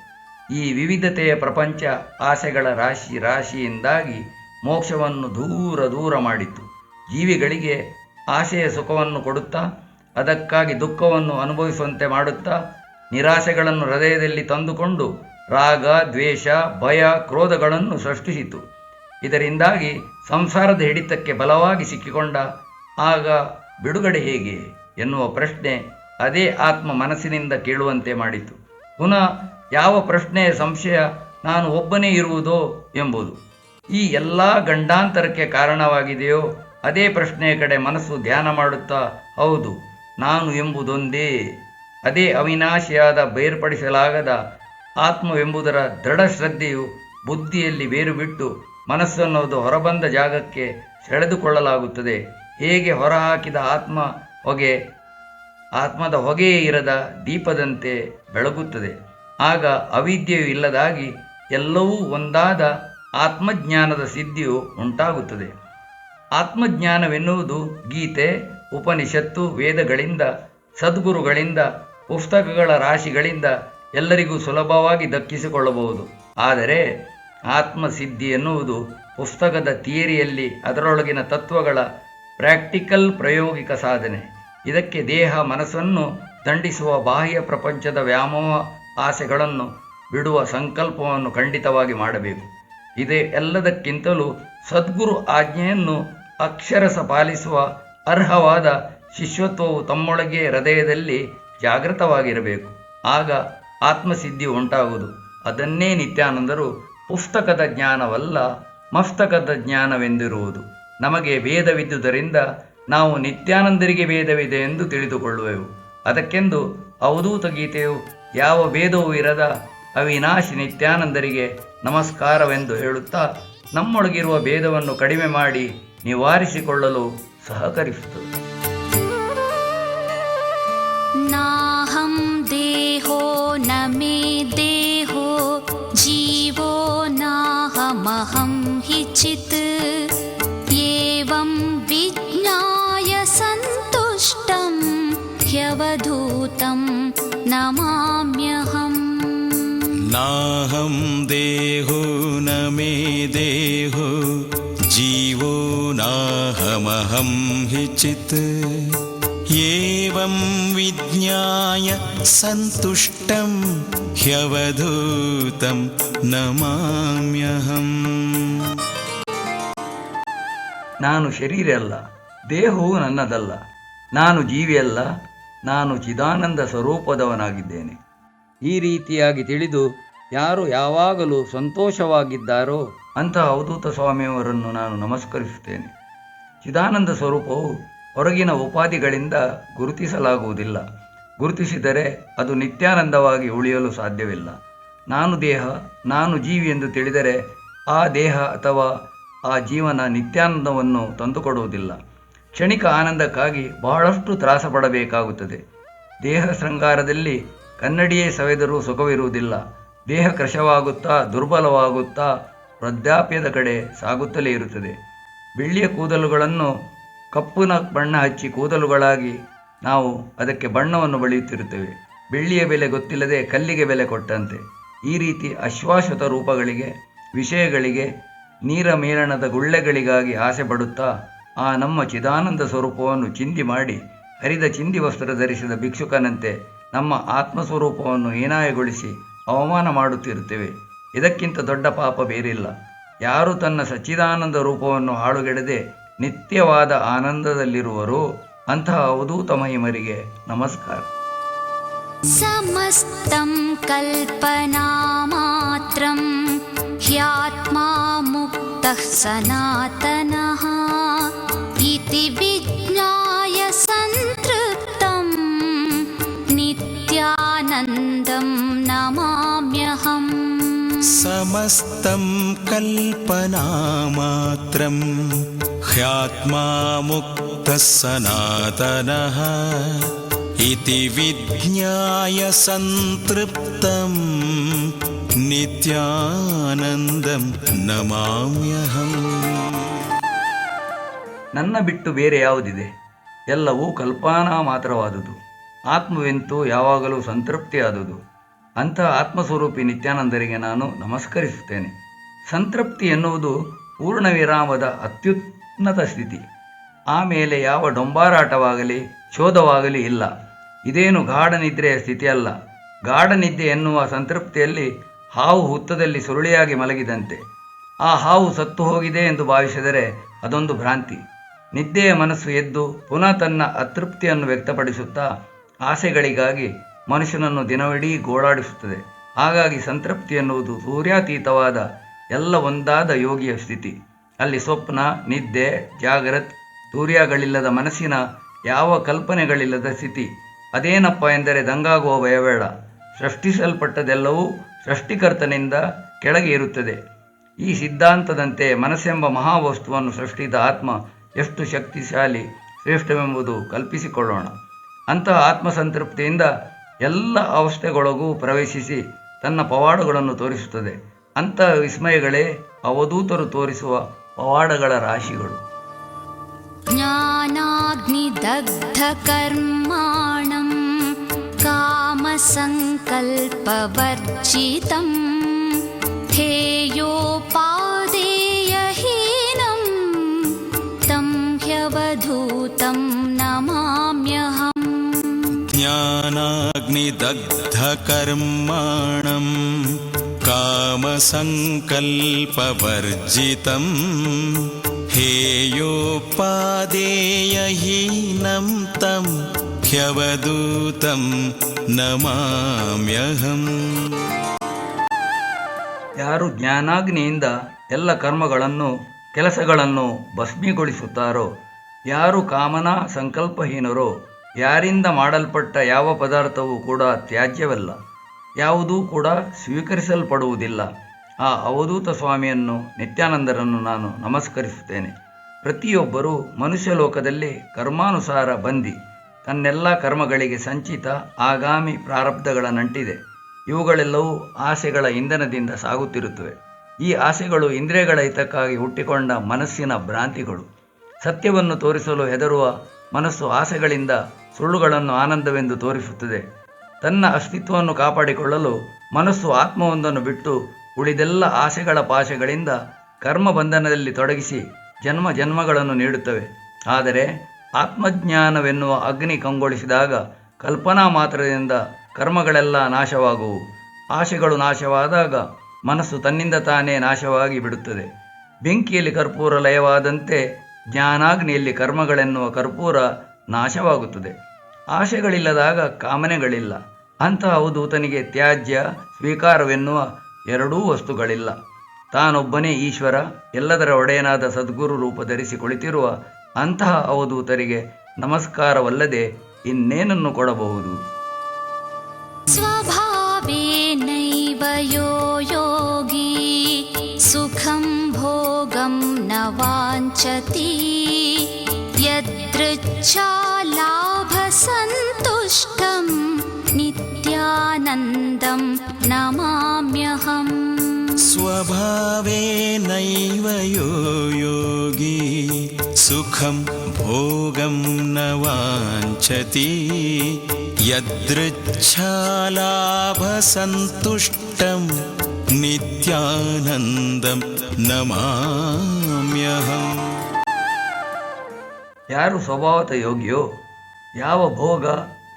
ಈ ವಿವಿಧತೆಯ ಪ್ರಪಂಚ ಆಸೆಗಳ ರಾಶಿ ರಾಶಿಯಿಂದಾಗಿ ಮೋಕ್ಷವನ್ನು ದೂರ ದೂರ ಮಾಡಿತು. ಜೀವಿಗಳಿಗೆ ಆಸೆಯ ಸುಖವನ್ನು ಕೊಡುತ್ತಾ ಅದಕ್ಕಾಗಿ ದುಃಖವನ್ನು ಅನುಭವಿಸುವಂತೆ ಮಾಡುತ್ತಾ ನಿರಾಸೆಗಳನ್ನು ಹೃದಯದಲ್ಲಿ ತಂದುಕೊಂಡು ರಾಗ ದ್ವೇಷ ಭಯ ಕ್ರೋಧಗಳನ್ನು ಸೃಷ್ಟಿಸಿತು. ಇದರಿಂದಾಗಿ ಸಂಸಾರದ ಹಿಡಿತಕ್ಕೆ ಬಲವಾಗಿ ಸಿಕ್ಕಿಕೊಂಡ ಆಗ ಬಿಡುಗಡೆ ಹೇಗೆ ಎನ್ನುವ ಪ್ರಶ್ನೆ ಅದೇ ಆತ್ಮ ಮನಸ್ಸಿನಿಂದ ಕೇಳುವಂತೆ ಮಾಡಿತು. ಪುನಃ ಯಾವ ಪ್ರಶ್ನೆಯ ಸಂಶಯ ನಾನು ಒಬ್ಬನೇ ಇರುವುದೋ ಎಂಬುದು ಈ ಎಲ್ಲ ಗಂಡಾಂತರಕ್ಕೆ ಕಾರಣವಾಗಿದೆಯೋ ಅದೇ ಪ್ರಶ್ನೆಯ ಕಡೆ ಮನಸ್ಸು ಧ್ಯಾನ ಮಾಡುತ್ತಾ ಹೌದು, ನಾನು ಎಂಬುದೊಂದೇ, ಅದೇ ಅವಿನಾಶಿಯಾದ ಬೇರ್ಪಡಿಸಲಾಗದ ಆತ್ಮವೆಂಬುದರ ದೃಢ ಶ್ರದ್ಧೆಯು ಬುದ್ಧಿಯಲ್ಲಿ ಬೇರು ಬಿಟ್ಟು ಮನಸ್ಸನ್ನೋದು ಹೊರಬಂದ ಜಾಗಕ್ಕೆ ಸೆಳೆದುಕೊಳ್ಳಲಾಗುತ್ತದೆ. ಹೇಗೆ ಹೊರಹಾಕಿದ ಆತ್ಮ ಹೊಗೆ ಆತ್ಮದ ಹೊಗೆಯೇ ಇರದ ದೀಪದಂತೆ ಬೆಳಗುತ್ತದೆ. ಆಗ ಅವಿದ್ಯೆಯು ಇಲ್ಲದಾಗಿ ಎಲ್ಲವೂ ಒಂದಾದ ಆತ್ಮಜ್ಞಾನದ ಸಿದ್ಧಿಯು ಉಂಟಾಗುತ್ತದೆ. ಆತ್ಮಜ್ಞಾನವೆನ್ನುವುದು ಗೀತೆ, ಉಪನಿಷತ್ತು, ವೇದಗಳಿಂದ, ಸದ್ಗುರುಗಳಿಂದ, ಪುಸ್ತಕಗಳ ರಾಶಿಗಳಿಂದ ಎಲ್ಲರಿಗೂ ಸುಲಭವಾಗಿ ದಕ್ಕಿಸಿಕೊಳ್ಳಬಹುದು. ಆದರೆ ಆತ್ಮಸಿದ್ಧಿ ಎನ್ನುವುದು ಪುಸ್ತಕದ ಥಿಯರಿಯಲ್ಲಿ ಅದರೊಳಗಿನ ತತ್ವಗಳ ಪ್ರಾಕ್ಟಿಕಲ್ ಪ್ರಾಯೋಗಿಕ ಸಾಧನೆ. ಇದಕ್ಕೆ ದೇಹ ಮನಸ್ಸನ್ನು ದಂಡಿಸುವ ಬಾಹ್ಯ ಪ್ರಪಂಚದ ವ್ಯಾಮೋಹ ಆಸೆಗಳನ್ನು ಬಿಡುವ ಸಂಕಲ್ಪವನ್ನು ಖಂಡಿತವಾಗಿ ಮಾಡಬೇಕು. ಇದೇ ಎಲ್ಲದಕ್ಕಿಂತಲೂ ಸದ್ಗುರು ಆಜ್ಞೆಯನ್ನು ಅಕ್ಷರಸ ಪಾಲಿಸುವ ಅರ್ಹವಾದ ಶಿಷ್ಯತ್ವವು ತಮ್ಮೊಳಗೆ ಹೃದಯದಲ್ಲಿ ಜಾಗೃತವಾಗಿರಬೇಕು. ಆಗ ಆತ್ಮಸಿದ್ಧಿ ಉಂಟಾಗುವುದು. ಅದನ್ನೇ ನಿತ್ಯಾನಂದರು ಪುಸ್ತಕದ ಜ್ಞಾನವಲ್ಲ, ಮಸ್ತಕದ ಜ್ಞಾನವೆಂದಿರುವುದು. ನಮಗೆ ವೇದವಿದ್ದುದರಿಂದ ನಾವು ನಿತ್ಯಾನಂದರಿಗೆ ವೇದವಿದೆ ಎಂದು ತಿಳಿದುಕೊಳ್ಳುವೆವು. ಅದಕ್ಕೆಂದು ಅವಧೂತ ಗೀತೆಯು ಯಾವ ಭೇದವೂ ಇರದ ಅವಿನಾಶಿ ನಿತ್ಯಾನಂದರಿಗೆ ನಮಸ್ಕಾರವೆಂದು ಹೇಳುತ್ತಾ ನಮ್ಮೊಳಗಿರುವ ಭೇದವನ್ನು ಕಡಿಮೆ ಮಾಡಿ ನಿವಾರಿಸಿಕೊಳ್ಳಲು ಸಹಕರಿಸುತ್ತದೆ. ನಾಹಂ ದೇಹೋ ನ ಮೇ ದೇಹೋ ಜೀವೋ ನಾಹಮಹಂ ಹಿ ಚಿತ್ ಏವಂ ವಿಜ್ಞಾಯ ಸಂತುಷ್ಟಂ ಹ್ಯವಧೂತಂ ನಮಾಮ್ಯಹಂ. ನಾಹಂ ದೇಹೋ ನ ಮೇ ದೇಹೋ ಜೀವೋ ನಾಹಮಹಂ ಹಿ ಚಿತ್ ಏವಂ ವಿಜ್ಞಾಯ ಸಂತುಷ್ಟಂ ಹ್ಯವಧೂತಂ ನಮಾಮ್ಯಹಂ. ನಾನು ಶರೀರ ಅಲ್ಲ, ದೇಹವು ನನ್ನದಲ್ಲ, ನಾನು ಜೀವಿಯಲ್ಲ, ನಾನು ಚಿದಾನಂದ ಸ್ವರೂಪದವನಾಗಿದ್ದೇನೆ. ಈ ರೀತಿಯಾಗಿ ತಿಳಿದು ಯಾರು ಯಾವಾಗಲೂ ಸಂತೋಷವಾಗಿದ್ದಾರೋ ಅಂತಹ ಅವಧೂತ ಸ್ವಾಮಿಯವರನ್ನು ನಾನು ನಮಸ್ಕರಿಸುತ್ತೇನೆ. ಚಿದಾನಂದ ಸ್ವರೂಪವು ಹೊರಗಿನ ಉಪಾಧಿಗಳಿಂದ ಗುರುತಿಸಲಾಗುವುದಿಲ್ಲ. ಗುರುತಿಸಿದರೆ ಅದು ನಿತ್ಯಾನಂದವಾಗಿ ಉಳಿಯಲು ಸಾಧ್ಯವಿಲ್ಲ. ನಾನು ದೇಹ, ನಾನು ಜೀವಿ ಎಂದು ತಿಳಿದರೆ ಆ ದೇಹ ಅಥವಾ ಆ ಜೀವನ ನಿತ್ಯಾನಂದವನ್ನು ತಂದುಕೊಡುವುದಿಲ್ಲ. ಕ್ಷಣಿಕ ಆನಂದಕ್ಕಾಗಿ ಬಹಳಷ್ಟು ತ್ರಾಸ ಪಡಬೇಕಾಗುತ್ತದೆ. ದೇಹ ಶೃಂಗಾರದಲ್ಲಿ ಕನ್ನಡಿಯೇ ಸವೆದರೂ ಸುಖವಿರುವುದಿಲ್ಲ. ದೇಹ ಕೃಶವಾಗುತ್ತಾ ದುರ್ಬಲವಾಗುತ್ತಾ ವೃದ್ಧಾಪ್ಯದ ಕಡೆ ಸಾಗುತ್ತಲೇ ಇರುತ್ತದೆ. ಬೆಳ್ಳಿಯ ಕೂದಲುಗಳನ್ನು ಕಪ್ಪುನ ಬಣ್ಣ ಹಚ್ಚಿ ಕೂದಲುಗಳಾಗಿ ನಾವು ಅದಕ್ಕೆ ಬಣ್ಣವನ್ನು ಬಳಿಯುತ್ತಿರುತ್ತೇವೆ. ಬೆಳ್ಳಿಯ ಬೆಲೆ ಗೊತ್ತಿಲ್ಲದೆ ಕಲ್ಲಿಗೆ ಬೆಲೆ ಕೊಟ್ಟಂತೆ. ಈ ರೀತಿ ಅಶ್ವಾಶ್ವತ ರೂಪಗಳಿಗೆ, ವಿಷಯಗಳಿಗೆ, ನೀರ ಮೇಲಣದ ಗುಳ್ಳೆಗಳಿಗಾಗಿ ಆಸೆ ಪಡುತ್ತಾ ಆ ನಮ್ಮ ಚಿದಾನಂದ ಸ್ವರೂಪವನ್ನು ಚಿಂದಿ ಮಾಡಿ ಹರಿದ ಚಿಂದಿ ವಸ್ತ್ರ ಧರಿಸಿದ ಭಿಕ್ಷುಕನಂತೆ ನಮ್ಮ ಆತ್ಮಸ್ವರೂಪವನ್ನು ಹೀನಾಯಗೊಳಿಸಿ ಅವಮಾನ ಮಾಡುತ್ತಿರುತ್ತೇವೆ. ಇದಕ್ಕಿಂತ ದೊಡ್ಡ ಪಾಪ ಬೇರಿಲ್ಲ. ಯಾರು ತನ್ನ ಸಚ್ಚಿದಾನಂದ ರೂಪವನ್ನು ಹಾಳುಗೆಡದೆ ನಿತ್ಯವಾದ ಆನಂದದಲ್ಲಿರುವರೋ ಅಂತಹ ಅವಧೂತ ಮಹಿಮರಿಗೆ ನಮಸ್ಕಾರ. ಸಮಸ್ತಂ ಕಲ್ಪನಾ ಮಾತ್ರಂ ಹ್ಯಾತ್ಮಾ ಮುಕ್ತಃ ಸನಾತನಃ ಇತಿ ವಿಜ್ಞಾಯ ಸಂತೃಪ್ತಂ ನಿತ್ಯಾನಂದಂ ನಮಾಮ್ಯಹಂ. ಸಮಸ್ತಂ ಕಲ್ಪನಾ ಮಾತ್ರಂ ಹ್ಯಾತ್ಮಾ ಮುಕ್ತಃ ಸನಾತನಃ ಇತಿ ವಿಜ್ಞಾಯ ಸಂತೃಪ್ತಂ ನಿತ್ಯಾನಂದಂ ನಮಾಮ್ಯಹಂ. ನನ್ನ ಬಿಟ್ಟು ಬೇರೆ ಯಾವುದಿದೆ? ಎಲ್ಲವೂ ಕಲ್ಪನಾ ಮಾತ್ರವಾದುದು. ಆತ್ಮವೆಂತೂ ಯಾವಾಗಲೂ ಸಂತೃಪ್ತಿಯಾದುದು. ಅಂತಹ ಆತ್ಮಸ್ವರೂಪಿ ನಿತ್ಯಾನಂದರಿಗೆ ನಾನು ನಮಸ್ಕರಿಸುತ್ತೇನೆ. ಸಂತೃಪ್ತಿ ಎನ್ನುವುದು ಪೂರ್ಣ ವಿರಾಮದ ಅತ್ಯುನ್ನತ ಸ್ಥಿತಿ. ಆಮೇಲೆ ಯಾವ ಡೊಂಬಾರಾಟವಾಗಲಿ ಶೋಧವಾಗಲಿ ಇಲ್ಲ. ಇದೇನು ಗಾಢ ನಿದ್ರೆಯ ಸ್ಥಿತಿಯಲ್ಲ. ಗಾಢ ನಿದ್ದೆ ಎನ್ನುವ ಸಂತೃಪ್ತಿಯಲ್ಲಿ ಹಾವು ಹುತ್ತದಲ್ಲಿ ಸುರುಳಿಯಾಗಿ ಮಲಗಿದಂತೆ. ಆ ಹಾವು ಸತ್ತು ಹೋಗಿದೆ ಎಂದು ಭಾವಿಸಿದರೆ ಅದೊಂದು ಭ್ರಾಂತಿ. ನಿದ್ದೆಯ ಮನಸ್ಸು ಎದ್ದು ಪುನಃ ತನ್ನ ಅತೃಪ್ತಿಯನ್ನು ವ್ಯಕ್ತಪಡಿಸುತ್ತಾ ಆಸೆಗಳಿಗಾಗಿ ಮನುಷ್ಯನನ್ನು ದಿನವಿಡೀ ಗೋಳಾಡಿಸುತ್ತದೆ. ಹಾಗಾಗಿ ಸಂತೃಪ್ತಿ ಎನ್ನುವುದು ಸೂರ್ಯಾತೀತವಾದ ಎಲ್ಲ ಒಂದಾದ ಯೋಗಿಯ ಸ್ಥಿತಿ. ಅಲ್ಲಿ ಸ್ವಪ್ನ, ನಿದ್ದೆ, ಜಾಗ್ರತ್, ತೂರ್ಯಗಳಿಲ್ಲದ ಮನಸ್ಸಿನ ಯಾವ ಕಲ್ಪನೆಗಳಿಲ್ಲದ ಸ್ಥಿತಿ. ಅದೇನಪ್ಪ ಎಂದರೆ ದಂಗಾಗುವ ಭಯಬೇಡ. ಸೃಷ್ಟಿಸಲ್ಪಟ್ಟದೆಲ್ಲವೂ ಸೃಷ್ಟಿಕರ್ತನಿಂದ ಕೆಳಗೆ ಇರುತ್ತದೆ. ಈ ಸಿದ್ಧಾಂತದಂತೆ ಮನಸ್ಸೆಂಬ ಮಹಾವಸ್ತುವನ್ನು ಸೃಷ್ಟಿಸಿದ ಆತ್ಮ ಎಷ್ಟು ಶಕ್ತಿಶಾಲಿ, ಶ್ರೇಷ್ಠವೆಂಬುದು ಕಲ್ಪಿಸಿಕೊಳ್ಳೋಣ. ಅಂತಹ ಆತ್ಮಸಂತೃಪ್ತಿಯಿಂದ ಎಲ್ಲ ಅವಸ್ಥೆಗೊಳಗೂ ಪ್ರವೇಶಿಸಿ ತನ್ನ ಪವಾಡಗಳನ್ನು ತೋರಿಸುತ್ತದೆ. ಅಂತಹ ವಿಸ್ಮಯಗಳೇ ಅವಧೂತರು ತೋರಿಸುವ ಪವಾಡಗಳ ರಾಶಿಗಳು. ಜ್ಞಾನಾಗ್ನಿದಗ್ಧಕರ್ಮಾಣಂ ಕಾಮಸಂಕಲ್ಪವರ್ಜಿತಂ ಹೇಯೋಪಾದೇಯಹೀನಂ ತಂ ಹ್ಯವಧೂತಂ ನಮಾಮ್ಯಹಂ. ಜ್ಞಾನಾಗ್ನಿದಗ್ಧಕರ್ಮಾಣಂ ಕಾಮಸಂಕಲ್ಪವರ್ಜಿತಂ ಹೇಯೋಪಾದೇಯಹೀನಂ ತಂ ಹ್ಯವಧೂತಂ ನಮಾಮ್ಯಹಂ. ಯಾರು ಜ್ಞಾನಾಗ್ನಿಯಿಂದ ಎಲ್ಲ ಕರ್ಮಗಳನ್ನು ಕೆಲಸಗಳನ್ನು ಭಸ್ಮೀಗೊಳಿಸುತ್ತಾರೋ, ಯಾರು ಕಾಮನಾ ಸಂಕಲ್ಪಹೀನರೋ, ಯಾರಿಂದ ಮಾಡಲ್ಪಟ್ಟ ಯಾವ ಪದಾರ್ಥವೂ ಕೂಡ ತ್ಯಾಜ್ಯವಲ್ಲ, ಯಾವುದೂ ಕೂಡ ಸ್ವೀಕರಿಸಲ್ಪಡುವುದಿಲ್ಲ, ಆ ಅವಧೂತ ಸ್ವಾಮಿಯನ್ನು ನಿತ್ಯಾನಂದರನ್ನು ನಾನು ನಮಸ್ಕರಿಸುತ್ತೇನೆ. ಪ್ರತಿಯೊಬ್ಬರೂ ಮನುಷ್ಯ ಲೋಕದಲ್ಲಿ ಕರ್ಮಾನುಸಾರ ಬಂದಿ, ತನ್ನೆಲ್ಲ ಕರ್ಮಗಳಿಗೆ ಸಂಚಿತ ಆಗಾಮಿ ಪ್ರಾರಬ್ಧಗಳ ನಂಟಿದೆ. ಇವುಗಳೆಲ್ಲವೂ ಆಸೆಗಳ ಇಂಧನದಿಂದ ಸಾಗುತ್ತಿರುತ್ತವೆ. ಈ ಆಸೆಗಳು ಇಂದ್ರಿಯಗಳ ಹಿತಕ್ಕಾಗಿ ಹುಟ್ಟಿಕೊಂಡ ಮನಸ್ಸಿನ ಭ್ರಾಂತಿಗಳು. ಸತ್ಯವನ್ನು ತೋರಿಸಲು ಹೆದರುವ ಮನಸ್ಸು ಆಸೆಗಳಿಂದ ಸುಳ್ಳುಗಳನ್ನು ಆನಂದವೆಂದು ತೋರಿಸುತ್ತದೆ. ತನ್ನ ಅಸ್ತಿತ್ವವನ್ನು ಕಾಪಾಡಿಕೊಳ್ಳಲು ಮನಸ್ಸು ಆತ್ಮವೊಂದನ್ನು ಬಿಟ್ಟು ಉಳಿದೆಲ್ಲ ಆಸೆಗಳ ಪಾಶಗಳಿಂದ ಕರ್ಮ ಬಂಧನದಲ್ಲಿ ತೊಡಗಿಸಿ ಜನ್ಮ ಜನ್ಮಗಳನ್ನು ನೀಡುತ್ತವೆ. ಆದರೆ ಆತ್ಮಜ್ಞಾನವೆನ್ನುವ ಅಗ್ನಿ ಕಂಗೊಳಿಸಿದಾಗ ಕಲ್ಪನಾ ಮಾತ್ರದಿಂದ ಕರ್ಮಗಳೆಲ್ಲ ನಾಶವಾಗುವು. ಆಶೆಗಳು ನಾಶವಾದಾಗ ಮನಸ್ಸು ತನ್ನಿಂದ ತಾನೇ ನಾಶವಾಗಿ ಬಿಡುತ್ತದೆ. ಬೆಂಕಿಯಲ್ಲಿ ಕರ್ಪೂರ ಲಯವಾದಂತೆ ಜ್ಞಾನಾಗ್ನಿಯಲ್ಲಿ ಕರ್ಮಗಳೆನ್ನುವ ಕರ್ಪೂರ ನಾಶವಾಗುತ್ತದೆ. ಆಶೆಗಳಿಲ್ಲದಾಗ ಕಾಮನೆಗಳಿಲ್ಲ. ಅಂತಹ ಅವಧೂತನಿಗೆ ತ್ಯಾಜ್ಯ ಸ್ವೀಕಾರವೆನ್ನುವ ಎರಡೂ ವಸ್ತುಗಳಿಲ್ಲ. ತಾನೊಬ್ಬನೇ ಈಶ್ವರ, ಎಲ್ಲದರ ಒಡೆಯನಾದ ಸದ್ಗುರು ರೂಪ ಧರಿಸಿ ಕುಳಿತಿರುವ ಅಂತಹ ಅವಧೂತರಿಗೆ ನಮಸ್ಕಾರವಲ್ಲದೆ ಇನ್ನೇನನ್ನು ಕೊಡಬಹುದು? ಸ್ವಭಾವೇನೈವ ಯೋ ಯೋಗಿ ಸುಖಂ ಭೋಗಂ ನ ವಾಂಛತಿ ಯದೃಚ್ಛಾ ಲಾಭ ಸಂತುಷ್ಟಂ ನಿತ್ಯಾನಂದಂ ನಮಾಮ್ಯಹಂ. ಸ್ವಭಾವೇನೈವ ಯೋ ಯೋಗಿ ಸುಖಂ ಭೋಗಂ ನ ವಾಂಛತಿ ಯದೃಚ್ಛಾಲಾಭ ಸಂತುಷ್ಟಂ ನಿತ್ಯಾನಂದಂ ನಮಾಮ್ಯಹಂ. ಯಾರು ಸ್ವಭಾವತ ಯೋಗಿಯೋ, ಯಾವ ಭೋಗ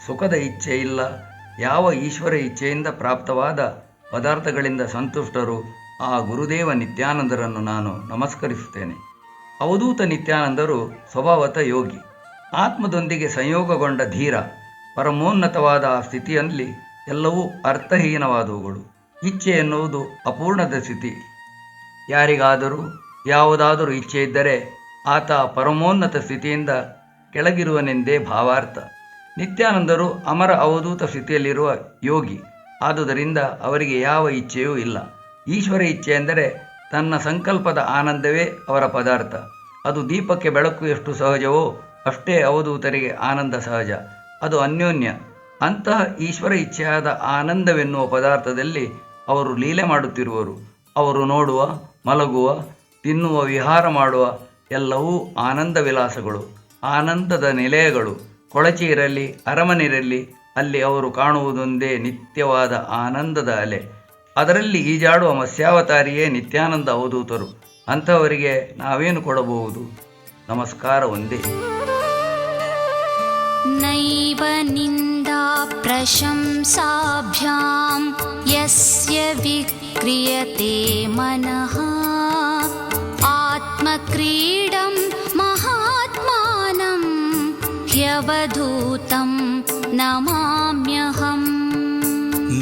ಸುಖದ ಇಚ್ಛೆ ಇಲ್ಲ, ಯಾವ ಈಶ್ವರ ಇಚ್ಛೆಯಿಂದ ಪ್ರಾಪ್ತವಾದ ಪದಾರ್ಥಗಳಿಂದ ಸಂತುಷ್ಟರು, ಆ ಗುರುದೇವ ನಿತ್ಯಾನಂದರನ್ನು ನಾನು ನಮಸ್ಕರಿಸುತ್ತೇನೆ. ಅವಧೂತ ನಿತ್ಯಾನಂದರು ಸ್ವಭಾವತ ಯೋಗಿ, ಆತ್ಮದೊಂದಿಗೆ ಸಂಯೋಗಗೊಂಡ ಧೀರ. ಪರಮೋನ್ನತವಾದ ಆ ಸ್ಥಿತಿಯಲ್ಲಿ ಎಲ್ಲವೂ ಅರ್ಥಹೀನವಾದವುಗಳು. ಇಚ್ಛೆ ಎನ್ನುವುದು ಅಪೂರ್ಣದ ಸ್ಥಿತಿ. ಯಾರಿಗಾದರೂ ಯಾವುದಾದರೂ ಇಚ್ಛೆ ಇದ್ದರೆ ಆತ ಪರಮೋನ್ನತ ಸ್ಥಿತಿಯಿಂದ ಕೆಳಗಿರುವನೆಂದೇ ಭಾವಾರ್ಥ. ನಿತ್ಯಾನಂದರು ಅಮರ ಅವಧೂತ ಸ್ಥಿತಿಯಲ್ಲಿರುವ ಯೋಗಿ. ಆದುದರಿಂದ ಅವರಿಗೆ ಯಾವ ಇಚ್ಛೆಯೂ ಇಲ್ಲ. ಈಶ್ವರ ಇಚ್ಛೆ ಎಂದರೆ ತನ್ನ ಸಂಕಲ್ಪದ ಆನಂದವೇ ಅವರ ಪದಾರ್ಥ. ಅದು ದೀಪಕ್ಕೆ ಬೆಳಕು ಎಷ್ಟು ಸಹಜವೋ ಅಷ್ಟೇ ಅವಧೂತರಿಗೆ ಆನಂದ ಸಹಜ. ಅದು ಅನ್ಯೋನ್ಯ. ಅಂತಹ ಈಶ್ವರ ಇಚ್ಛೆಯಾದ ಆನಂದವೆನ್ನುವ ಪದಾರ್ಥದಲ್ಲಿ ಅವರು ಲೀಲೆ ಮಾಡುತ್ತಿರುವರು. ಅವರು ನೋಡುವ, ಮಲಗುವ, ತಿನ್ನುವ, ವಿಹಾರ ಮಾಡುವ ಎಲ್ಲವೂ ಆನಂದ ವಿಲಾಸಗಳು, ಆನಂದದ ನಿಲಯಗಳು. ಕೊಳಚೆ ಇರಲಿ, ಅರಮನೆ ಇರಲಿ, ಅಲ್ಲಿ ಅವರು ಕಾಣುವುದೊಂದೇ ನಿತ್ಯವಾದ ಆನಂದದ ಅಲೆ. ಅದರಲ್ಲಿ ಈಜಾಡುವ ಮತ್ಸ್ಯಾವತಾರಿಯೇ ನಿತ್ಯಾನಂದ ಅವಧೂತರು. ಅಂಥವರಿಗೆ ನಾವೇನು ಕೊಡಬಹುದು? ನಮಸ್ಕಾರ ಒಂದೇ. ನೈವ ನಿಂದಾ ಪ್ರಶಂಸಾಭ್ಯಾಂ ಯಸ್ಯ ವಿಕ್ರಿಯತೆ ಮನಃ ಆತ್ಮಕ್ರೀಡಂ ಮಹಾತ್ಮಾನಂ ಹ್ಯವಧೂತಂ ನಮಾಮ್ಯಹಂ.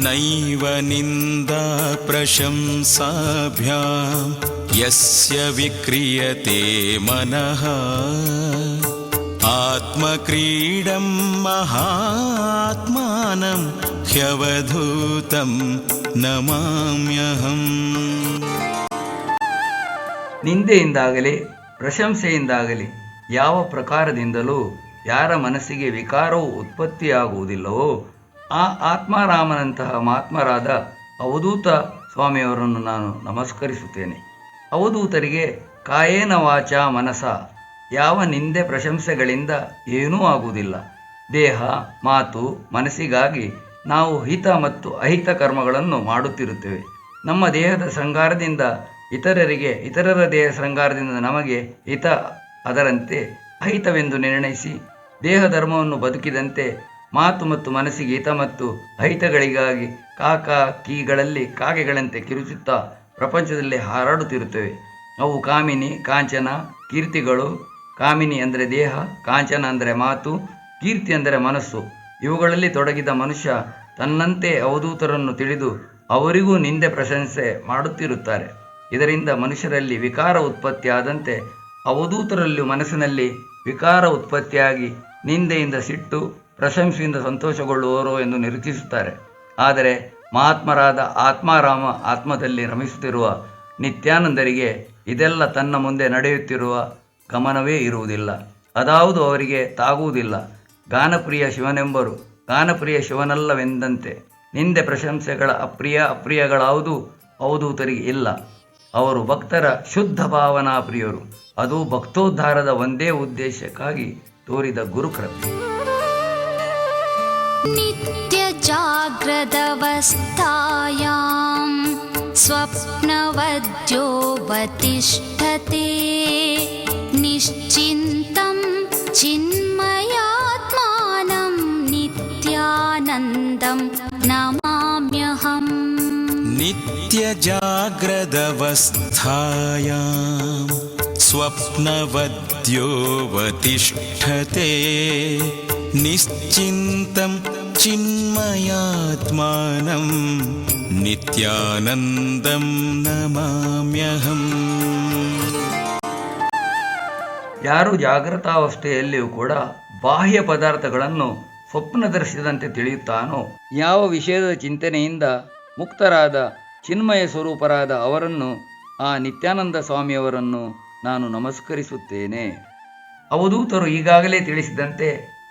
ನೈವ ನಿಂದಾ ಪ್ರಶಂಸಾಭ್ಯಾಂ ಯಸ್ಯ ವಿಕ್ರಿಯತೆ ಮನಃ ಆತ್ಮಕ್ರೀಡಂ ಮಹಾತ್ಮಾನಂ ಹ್ಯವಧೂತಂ ನಮಾಮ್ಯಹಂ. ನಿಂದೆಯಿಂದಾಗಲಿ ಪ್ರಶಂಸೆಯಿಂದಾಗಲಿ ಯಾವ ಪ್ರಕಾರದಿಂದಲೂ ಯಾರ ಮನಸ್ಸಿಗೆ ವಿಕಾರವು ಉತ್ಪತ್ತಿಯಾಗುವುದಿಲ್ಲವೋ ಆ ಆತ್ಮಾರಾಮನಂತಹ ಮಹಾತ್ಮರಾದ ಅವಧೂತ ಸ್ವಾಮಿಯವರನ್ನು ನಾನು ನಮಸ್ಕರಿಸುತ್ತೇನೆ. ಅವಧೂತರಿಗೆ ಕಾಯೇನ ವಾಚ ಮನಸ ಯಾವ ನಿಂದೆ ಪ್ರಶಂಸೆಗಳಿಂದ ಏನೂ ಆಗುವುದಿಲ್ಲ. ದೇಹ, ಮಾತು, ಮನಸ್ಸಿಗಾಗಿ ನಾವು ಹಿತ ಮತ್ತು ಅಹಿತ ಕರ್ಮಗಳನ್ನು ಮಾಡುತ್ತಿರುತ್ತೇವೆ. ನಮ್ಮ ದೇಹದ ಶೃಂಗಾರದಿಂದ ಇತರರಿಗೆ, ಇತರರ ದೇಹ ಶೃಂಗಾರದಿಂದ ನಮಗೆ ಹಿತ, ಅದರಂತೆ ಅಹಿತವೆಂದು ನಿರ್ಣಯಿಸಿ ದೇಹ ಧರ್ಮವನ್ನು ಬದುಕಿದಂತೆ ಮಾತು ಮತ್ತು ಮನಸ್ಸಿಗೆ ಹಿತ ಮತ್ತು ಅಹಿತಗಳಿಗಾಗಿ ಕಾಕ ಕೀಗಳಲ್ಲಿ ಕಾಗೆಗಳಂತೆ ಕಿರುಚುತ್ತಾ ಪ್ರಪಂಚದಲ್ಲಿ ಹಾರಾಡುತ್ತಿರುತ್ತೇವೆ. ಅವು ಕಾಮಿನಿ, ಕಾಂಚನ, ಕೀರ್ತಿಗಳು. ಕಾಮಿನಿ ಅಂದರೆ ದೇಹ, ಕಾಂಚನ ಅಂದರೆ ಮಾತು, ಕೀರ್ತಿ ಅಂದರೆ ಮನಸ್ಸು. ಇವುಗಳಲ್ಲಿ ತೊಡಗಿದ ಮನುಷ್ಯ ತನ್ನಂತೆ ಅವಧೂತರನ್ನು ತಿಳಿದು ಅವರಿಗೂ ನಿಂದೆ ಪ್ರಶಂಸೆ ಮಾಡುತ್ತಿರುತ್ತಾರೆ. ಇದರಿಂದ ಮನುಷ್ಯರಲ್ಲಿ ವಿಕಾರ ಉತ್ಪತ್ತಿಯಾದಂತೆ ಅವಧೂತರಲ್ಲೂ ಮನಸ್ಸಿನಲ್ಲಿ ವಿಕಾರ ಉತ್ಪತ್ತಿಯಾಗಿ ನಿಂದೆಯಿಂದ ಸಿಟ್ಟು, ಪ್ರಶಂಸೆಯಿಂದ ಸಂತೋಷಗೊಳ್ಳುವರೋ ಎಂದು ನಿರೀಕ್ಷಿಸುತ್ತಾರೆ. ಆದರೆ ಮಹಾತ್ಮರಾದ ಆತ್ಮಾರಾಮ ಆತ್ಮದಲ್ಲಿ ರಮಿಸುತ್ತಿರುವ ನಿತ್ಯಾನಂದರಿಗೆ ಇದೆಲ್ಲ ತನ್ನ ಮುಂದೆ ನಡೆಯುತ್ತಿರುವ ಗಮನವೇ ಇರುವುದಿಲ್ಲ. ಅದಾವುದು ಅವರಿಗೆ ತಾಗುವುದಿಲ್ಲ. ಗಾನಪ್ರಿಯ ಶಿವನೆಂಬರು ಗಾನಪ್ರಿಯ ಶಿವನಲ್ಲವೆಂದಂತೆ ನಿಂದೆ ಪ್ರಶಂಸೆಗಳ ಅಪ್ರಿಯಗಳಾವುದೂ ಅವಧೂತರಿಗೆ ಇಲ್ಲ. ಅವರು ಭಕ್ತರ ಶುದ್ಧ ಭಾವನಾ ಪ್ರಿಯರು. ಅದು ಭಕ್ತೋದ್ಧಾರದ ಒಂದೇ ಉದ್ದೇಶಕ್ಕಾಗಿ ತೋರಿದ ಗುರುಕೃಪೆ. ನಿತ್ಯ ಜಾಗ್ರದವಸ್ಥಾಯಾಂ ಸ್ವಪ್ನವದ್ಯೋವತಿಷ್ಠತೆ ನಿಶ್ಚಿಂತಂ ಚಿನ್ಮಯಾತ್ಮಾನಂ ನಿತ್ಯಾನಂದಂ ನಮಾಮ್ಯಹಂ. नित्यजाग्रदवस्थायां स्वप्नवद्योवतिष्ठते निश्चिन्तं चिन्मयात्मानं नित्यानन्दं नमाम्यहम्. ಯಾರು ಜಾಗೃತಾವಸ್ಥೆಯಲ್ಲಿಯೂ ಕೂಡ ಬಾಹ್ಯ ಪದಾರ್ಥಗಳನ್ನು ಸ್ವಪ್ನದರ್ಶಿದಂತೆ ತಿಳಿಯುತ್ತಾನೋ, ಯಾವ ವಿಷಯದ ಚಿಂತನೆಯಿಂದ ಮುಕ್ತರಾದ ಚಿನ್ಮಯ ಸ್ವರೂಪರಾದ ಅವರನ್ನು, ಆ ನಿತ್ಯಾನಂದ ಸ್ವಾಮಿಯವರನ್ನು ನಾನು ನಮಸ್ಕರಿಸುತ್ತೇನೆ. ಅವಧೂತರು ಈಗಾಗಲೇ ತಿಳಿಸಿದಂತೆ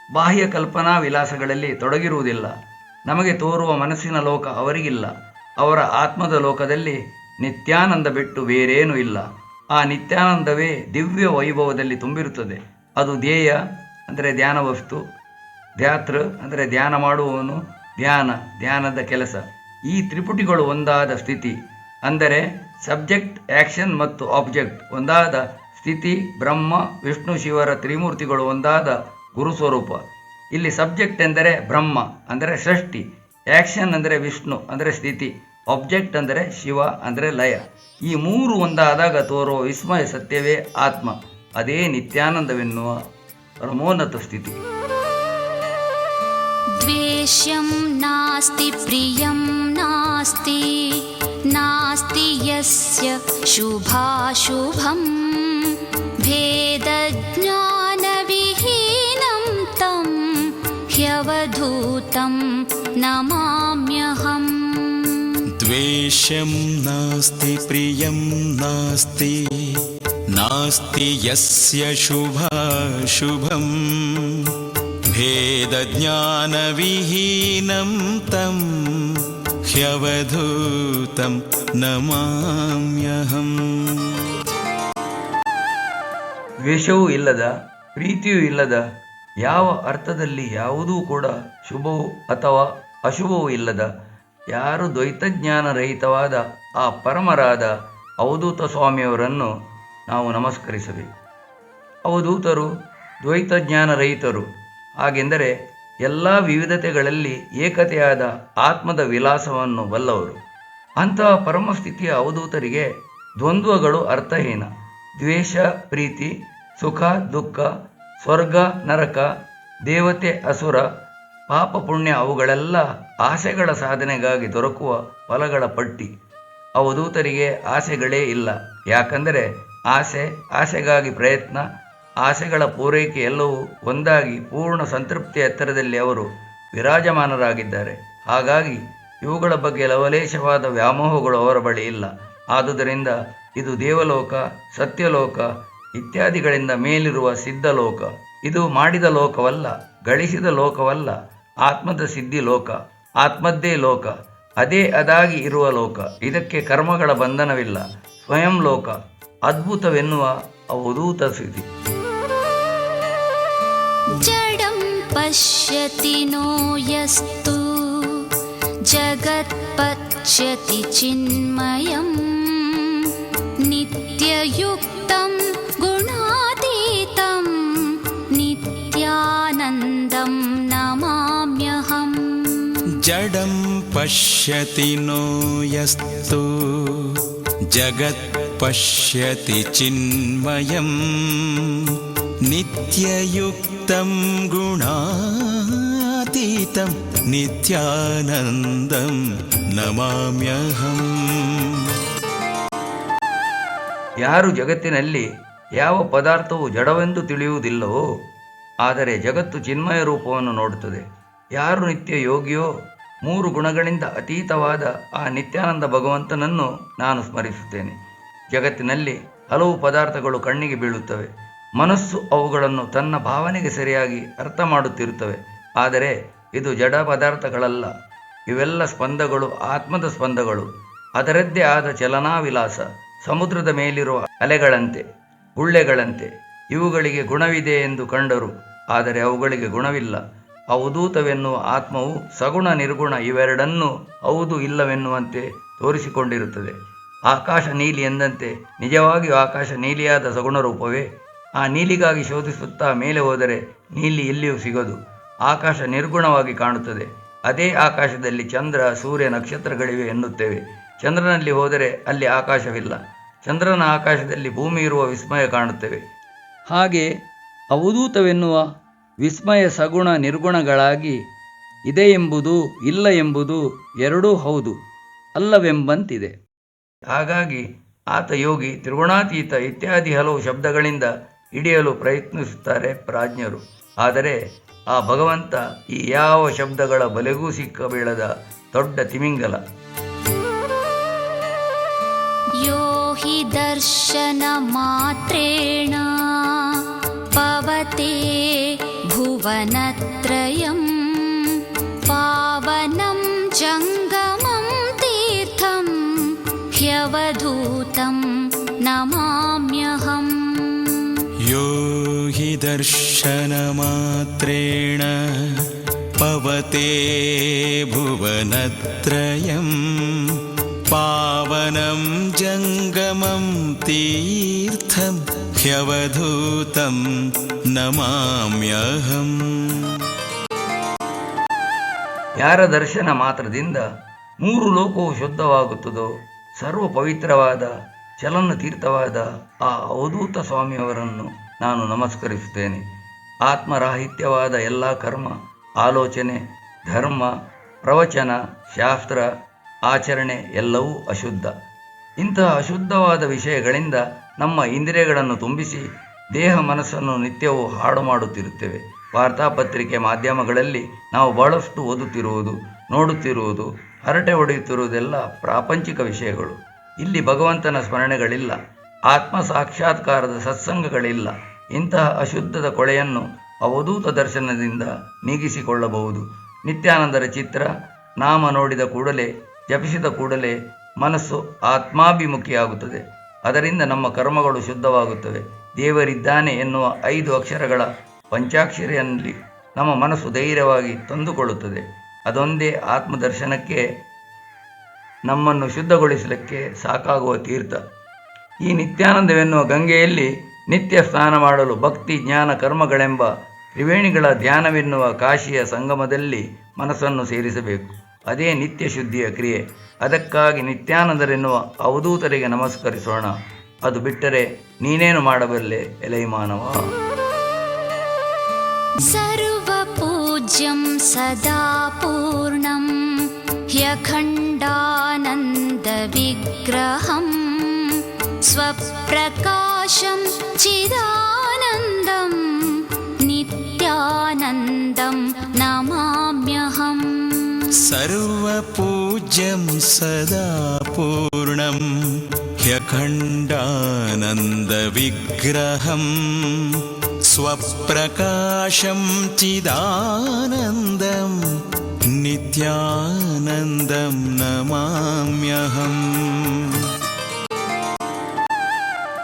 ಬಾಹ್ಯ ಕಲ್ಪನಾ ವಿಲಾಸಗಳಲ್ಲಿ ತೊಡಗಿರುವುದಿಲ್ಲ. ನಮಗೆ ತೋರುವ ಮನಸ್ಸಿನ ಲೋಕ ಅವರಿಗಿಲ್ಲ. ಅವರ ಆತ್ಮದ ಲೋಕದಲ್ಲಿ ನಿತ್ಯಾನಂದ ಬಿಟ್ಟು ಬೇರೇನೂ ಇಲ್ಲ. ಆ ನಿತ್ಯಾನಂದವೇ ದಿವ್ಯ ವೈಭವದಲ್ಲಿ ತುಂಬಿರುತ್ತದೆ. ಅದು ಧ್ಯೇಯ ಅಂದರೆ ಧ್ಯಾನ ವಸ್ತು, ಧ್ಯಾತೃ ಅಂದರೆ ಧ್ಯಾನ ಮಾಡುವವನು, ಧ್ಯಾನದ ಕೆಲಸ. ಈ ತ್ರಿಪುಟಿಗಳು ಒಂದಾದ ಸ್ಥಿತಿ ಅಂದರೆ ಸಬ್ಜೆಕ್ಟ್, ಆ್ಯಕ್ಷನ್ ಮತ್ತು ಆಬ್ಜೆಕ್ಟ್ ಒಂದಾದ ಸ್ಥಿತಿ. ಬ್ರಹ್ಮ, ವಿಷ್ಣು, ಶಿವರ ತ್ರಿಮೂರ್ತಿಗಳು ಒಂದಾದ ಗುರುಸ್ವರೂಪ. ಇಲ್ಲಿ ಸಬ್ಜೆಕ್ಟ್ ಎಂದರೆ ಬ್ರಹ್ಮ ಅಂದರೆ ಸೃಷ್ಟಿ, ಆ್ಯಕ್ಷನ್ ಅಂದರೆ ವಿಷ್ಣು ಅಂದರೆ ಸ್ಥಿತಿ, ಆಬ್ಜೆಕ್ಟ್ ಅಂದರೆ ಶಿವ ಅಂದರೆ ಲಯ. ಈ ಮೂರು ಒಂದಾದಾಗ ತೋರುವ ವಿಸ್ಮಯ ಸತ್ಯವೇ ಆತ್ಮ. ಅದೇ ನಿತ್ಯಾನಂದವೆನ್ನುವ ಪರಮೋನ್ನತ ಸ್ಥಿತಿ. ದ್ವೇಷ್ಯಂ ನಾಸ್ತಿ ಪ್ರಿಯಂ ನಾಸ್ತಿ ನಾಸ್ತಿ ಯಸ್ಯ ಶುಭಾಶುಭಂ ಭೇದಜ್ಞಾನವಿಹೀನಂ ತಂ ಹ್ಯವಧೂತಂ ನಮಾಮ್ಯಹಂ. द्वेषं नास्ति प्रियं नास्ति नास्ति यस्य शुभाशुभं भेदज्ञानविहीनं तं ह्यवधूतं नमाम्यहम्. ದ್ವೇಷವೂ ಇಲ್ಲದ, ಪ್ರೀತಿಯೂ ಇಲ್ಲದ, ಯಾವ ಅರ್ಥದಲ್ಲಿ ಯಾವುದೂ ಕೂಡ ಶುಭವೂ ಅಥವಾ ಅಶುಭವೂ ಇಲ್ಲದ, ಯಾರು ದ್ವೈತಜ್ಞಾನ ರಹಿತವಾದ ಆ ಪರಮರಾದ ಅವಧೂತ ಸ್ವಾಮಿಯವರನ್ನು ನಾವು ನಮಸ್ಕರಿಸಬೇಕು. ಅವಧೂತರು ದ್ವೈತಜ್ಞಾನ ರಹಿತರು. ಹಾಗೆಂದರೆ ಎಲ್ಲ ವಿವಿಧತೆಗಳಲ್ಲಿ ಏಕತೆಯಾದ ಆತ್ಮದ ವಿಲಾಸವನ್ನು ಬಲ್ಲವರು. ಅಂತಹ ಪರಮಸ್ಥಿತಿಯ ಅವಧೂತರಿಗೆ ದ್ವಂದ್ವಗಳು ಅರ್ಥಹೀನ. ದ್ವೇಷ, ಪ್ರೀತಿ, ಸುಖ, ದುಃಖ, ಸ್ವರ್ಗ, ನರಕ, ದೇವತೆ, ಅಸುರ, ಪಾಪ, ಪುಣ್ಯ ಅವುಗಳೆಲ್ಲ ಆಸೆಗಳ ಸಾಧನೆಗಾಗಿ ದೊರಕುವ ಫಲಗಳ ಪಟ್ಟಿ. ಅವಧೂತರಿಗೆ ಆಸೆಗಳೇ ಇಲ್ಲ. ಯಾಕಂದರೆ ಆಸೆಗಾಗಿ ಪ್ರಯತ್ನ, ಆಸೆಗಳ ಪೂರೈಕೆ ಎಲ್ಲವೂ ಒಂದಾಗಿ ಪೂರ್ಣ ಸಂತೃಪ್ತಿಯ ಎತ್ತರದಲ್ಲಿ ಅವರು ವಿರಾಜಮಾನರಾಗಿದ್ದಾರೆ. ಹಾಗಾಗಿ ಇವುಗಳ ಬಗ್ಗೆ ಲವಲೇಶವಾದ ವ್ಯಾಮೋಹಗಳು ಅವರ ಬಳಿ ಇಲ್ಲ. ಆದುದರಿಂದ ಇದು ದೇವಲೋಕ, ಸತ್ಯಲೋಕ ಇತ್ಯಾದಿಗಳಿಂದ ಮೇಲಿರುವ ಸಿದ್ಧಲೋಕ. ಇದು ಮಾಡಿದ ಲೋಕವಲ್ಲ, ಗಳಿಸಿದ ಲೋಕವಲ್ಲ, ಆತ್ಮದ ಸಿದ್ಧಿ ಲೋಕ, ಆತ್ಮದ್ದೇ ಲೋಕ, ಅದೇ ಅದಾಗಿ ಇರುವ ಲೋಕ. ಇದಕ್ಕೆ ಕರ್ಮಗಳ ಬಂಧನವಿಲ್ಲ, ಸ್ವಯಂ ಲೋಕ, ಅದ್ಭುತವೆನ್ನುವ ಅವಧೂತ ಸ್ಥಿತಿ. ಜಡಂ ಪಶ್ಯತಿ ನೋ ಯಸ್ತು ಜಗತ್ಪಶ್ಯತಿ ಚಿನ್ಮಯಂ ನಿತ್ಯಯುಕ್ತಂ ಗುಣಾತೀತಂ ನಿತ್ಯಾನಂದಂ ನಮಾಮ್ಯಹಂ. ಜಡಂ ಪಶ್ಯತಿ ನೋ ಯಸ್ತು ಜಗತ್ ಪಶ್ಯತಿ ಚಿನ್ಮಯಂ ನಿತ್ಯಯುಕ್ತಂ ಗುಣಾತೀತಂ ನಿತ್ಯಾನಂದಂ ನಮಾಮ್ಯಹಂ. ಯಾರು ಜಗತ್ತಿನಲ್ಲಿ ಯಾವ ಪದಾರ್ಥವು ಜಡವೆಂದು ತಿಳಿಯುವುದಿಲ್ಲವೋ, ಆದರೆ ಜಗತ್ತು ಚಿನ್ಮಯ ರೂಪವನ್ನು ನೋಡುತ್ತದೆ. ಯಾರು ನಿತ್ಯ ಯೋಗಿಯೋ, 3 ಗುಣಗಳಿಂದ ಅತೀತವಾದ ಆ ನಿತ್ಯಾನಂದ ಭಗವಂತನನ್ನು ನಾನು ಸ್ಮರಿಸುತ್ತೇನೆ. ಜಗತ್ತಿನಲ್ಲಿ ಹಲವು ಪದಾರ್ಥಗಳು ಕಣ್ಣಿಗೆ ಬೀಳುತ್ತವೆ. ಮನಸ್ಸು ಅವುಗಳನ್ನು ತನ್ನ ಭಾವನೆಗೆ ಸರಿಯಾಗಿ ಅರ್ಥ ಮಾಡುತ್ತಿರುತ್ತವೆ. ಆದರೆ ಇದು ಜಡ ಪದಾರ್ಥಗಳಲ್ಲ. ಇವೆಲ್ಲ ಸ್ಪಂದಗಳು, ಆತ್ಮದ ಸ್ಪಂದಗಳು. ಅದರದ್ದೇ ಆದ ಚಲನಾ ವಿಲಾಸ, ಸಮುದ್ರದ ಮೇಲಿರುವ ಅಲೆಗಳಂತೆ, ಗುಳ್ಳೆಗಳಂತೆ. ಇವುಗಳಿಗೆ ಗುಣವಿದೆ ಎಂದು ಕಂಡರು, ಆದರೆ ಅವುಗಳಿಗೆ ಗುಣವಿಲ್ಲ. ಅವಧೂತವೆನ್ನುವ ಆತ್ಮವು ಸಗುಣ ನಿರ್ಗುಣ ಇವೆರಡನ್ನೂ ಹೌದು ಇಲ್ಲವೆನ್ನುವಂತೆ ತೋರಿಸಿಕೊಂಡಿರುತ್ತದೆ. ಆಕಾಶ ನೀಲಿ ಎಂದಂತೆ ನಿಜವಾಗಿಯೂ ಆಕಾಶ ನೀಲಿಯಾದ ಸಗುಣ ರೂಪವೇ? ಆ ನೀಲಿಗಾಗಿ ಶೋಧಿಸುತ್ತಾ ಮೇಲೆ ಹೋದರೆ ನೀಲಿ ಎಲ್ಲಿಯೂ ಸಿಗದು. ಆಕಾಶ ನಿರ್ಗುಣವಾಗಿ ಕಾಣುತ್ತದೆ. ಅದೇ ಆಕಾಶದಲ್ಲಿ ಚಂದ್ರ, ಸೂರ್ಯ, ನಕ್ಷತ್ರಗಳಿವೆ ಎನ್ನುತ್ತೇವೆ. ಚಂದ್ರನಲ್ಲಿ ಹೋದರೆ ಅಲ್ಲಿ ಆಕಾಶವಿಲ್ಲ. ಚಂದ್ರನ ಆಕಾಶದಲ್ಲಿ ಭೂಮಿ ಇರುವ ವಿಸ್ಮಯ ಕಾಣುತ್ತೇವೆ. ಹಾಗೆ ಅವಧೂತವೆನ್ನುವ ವಿಸ್ಮಯ ಸಗುಣ ನಿರ್ಗುಣಗಳಾಗಿ ಇದೆ ಎಂಬುದು ಇಲ್ಲ ಎಂಬುದು ಎರಡೂ ಹೌದು ಅಲ್ಲವೆಂಬಂತಿದೆ. ಹಾಗಾಗಿ ಆತ ಯೋಗಿ, ತ್ರಿಗುಣಾತೀತ ಇತ್ಯಾದಿ ಹಲವು ಶಬ್ದಗಳಿಂದ ಹಿಡಿಯಲು ಪ್ರಯತ್ನಿಸುತ್ತಾರೆ ಪ್ರಾಜ್ಞರು. ಆದರೆ ಆ ಭಗವಂತ ಈ ಯಾವ ಶಬ್ದಗಳ ಬಲೆಗೂ ಸಿಕ್ಕಬೀಳದ ದೊಡ್ಡ ತಿಮಿಂಗಲ. ಯೋ ಹಿ ದರ್ಶನ ಮಾತ್ರೇಣ ಪವತೆ ಭುವನತ್ರಯಂ ಪಾವನಂ ಜಂಗಮಂ ತೀರ್ಥಂ ಹ್ಯವಧೂತಂ ನಮಾಮ್ಯಹಂ. ಯೋ ಹಿ ದರ್ಶನಮಾತ್ರೇಣ ಪವತೆ ಭುವನತ್ರಯಂ ಪಾವನಂ ಜಂಗಮಂ ತೀರ್ಥಂ ಹ್ಯವಧೂತಂ ನಮಾಮ್ಯಹಂ. ಯಾರ ದರ್ಶನ ಮಾತ್ರದಿಂದ 3 ಲೋಕವು ಶುದ್ಧವಾಗುತ್ತದೋ, ಸರ್ವ ಪವಿತ್ರವಾದ ಚಲನ ತೀರ್ಥವಾದ ಆ ಅವಧೂತ ಸ್ವಾಮಿಯವರನ್ನು ನಾನು ನಮಸ್ಕರಿಸುತ್ತೇನೆ. ಆತ್ಮರಾಹಿತ್ಯವಾದ ಎಲ್ಲ ಕರ್ಮ, ಆಲೋಚನೆ, ಧರ್ಮ, ಪ್ರವಚನ, ಶಾಸ್ತ್ರ, ಆಚರಣೆ ಎಲ್ಲವೂ ಅಶುದ್ಧ. ಇಂತಹ ಅಶುದ್ಧವಾದ ವಿಷಯಗಳಿಂದ ನಮ್ಮ ಇಂದ್ರಿಯಗಳನ್ನು ತುಂಬಿಸಿ ದೇಹ ಮನಸ್ಸನ್ನು ನಿತ್ಯವೂ ಹಾಡು ಮಾಡುತ್ತಿರುತ್ತೇವೆ. ವಾರ್ತಾಪತ್ರಿಕೆ ಮಾಧ್ಯಮಗಳಲ್ಲಿ ನಾವು ಬಹಳಷ್ಟು ಓದುತ್ತಿರುವುದು, ನೋಡುತ್ತಿರುವುದು, ಹರಟೆ ಹೊಡೆಯುತ್ತಿರುವುದೆಲ್ಲ ಪ್ರಾಪಂಚಿಕ ವಿಷಯಗಳು. ಇಲ್ಲಿ ಭಗವಂತನ ಸ್ಮರಣೆಗಳಿಲ್ಲ, ಆತ್ಮ ಸಾಕ್ಷಾತ್ಕಾರದ ಸತ್ಸಂಗಗಳಿಲ್ಲ. ಇಂತಹ ಅಶುದ್ಧದ ಕೊಳೆಯನ್ನು ಅವಧೂತ ದರ್ಶನದಿಂದ ನೀಗಿಸಿಕೊಳ್ಳಬಹುದು. ನಿತ್ಯಾನಂದರ ಚಿತ್ರ, ನಾಮ ನೋಡಿದ ಕೂಡಲೇ, ಜಪಿಸಿದ ಕೂಡಲೇ ಮನಸ್ಸು ಆತ್ಮಾಭಿಮುಖಿಯಾಗುತ್ತದೆ. ಅದರಿಂದ ನಮ್ಮ ಕರ್ಮಗಳು ಶುದ್ಧವಾಗುತ್ತವೆ. ದೇವರಿದ್ದಾನೆ ಎನ್ನುವ 5 ಅಕ್ಷರಗಳ ಪಂಚಾಕ್ಷರಿಯಲ್ಲಿ ನಮ್ಮ ಮನಸ್ಸು ಧೈರ್ಯವಾಗಿ ತಂದುಕೊಳ್ಳುತ್ತದೆ. ಅದೊಂದೇ ಆತ್ಮದರ್ಶನಕ್ಕೆ, ನಮ್ಮನ್ನು ಶುದ್ಧಗೊಳಿಸಲಿಕ್ಕೆ ಸಾಕಾಗುವ ತೀರ್ಥ. ಈ ನಿತ್ಯಾನಂದವೆನ್ನುವ ಗಂಗೆಯಲ್ಲಿ ನಿತ್ಯ ಸ್ನಾನ ಮಾಡಲು ಭಕ್ತಿ, ಜ್ಞಾನ, ಕರ್ಮಗಳೆಂಬ ತ್ರಿವೇಣಿಗಳ ಧ್ಯಾನವೆನ್ನುವ ಕಾಶಿಯ ಸಂಗಮದಲ್ಲಿ ಮನಸ್ಸನ್ನು ಸೇರಿಸಬೇಕು. ಅದೇ ನಿತ್ಯ ಶುದ್ಧಿಯ ಕ್ರಿಯೆ. ಅದಕ್ಕಾಗಿ ನಿತ್ಯಾನಂದರೆನ್ನುವ ಅವಧೂತರಿಗೆ ನಮಸ್ಕರಿಸೋಣ. ಅದು ಬಿಟ್ಟರೆ ನೀನೇನು ಮಾಡಬಲ್ಲೆ ಎಲೈ ಮಾನವ. ಸರ್ವಪೂಜ್ಯಂ ಸದಾ ಪೂರ್ಣಂ ಹ್ಯಖಂಡಾನಂದ ವಿಗ್ರಹಂ ಸ್ವಪ್ರಕಾಶಂ ಚಿದಾನಂದಂ ನಿತ್ಯಾನಂದಂ ನಮಾಮ್ಯಹಂ. ಸರ್ವಪೂಜ್ಯಂ ಸದಾ ಪೂರ್ಣಂ ಹ್ಯಖಂಡಾನಂದ ವಿಗ್ರಹಂ स्वप्रकाशं चिदानन्दं नित्यानन्दं नमाम्यहम्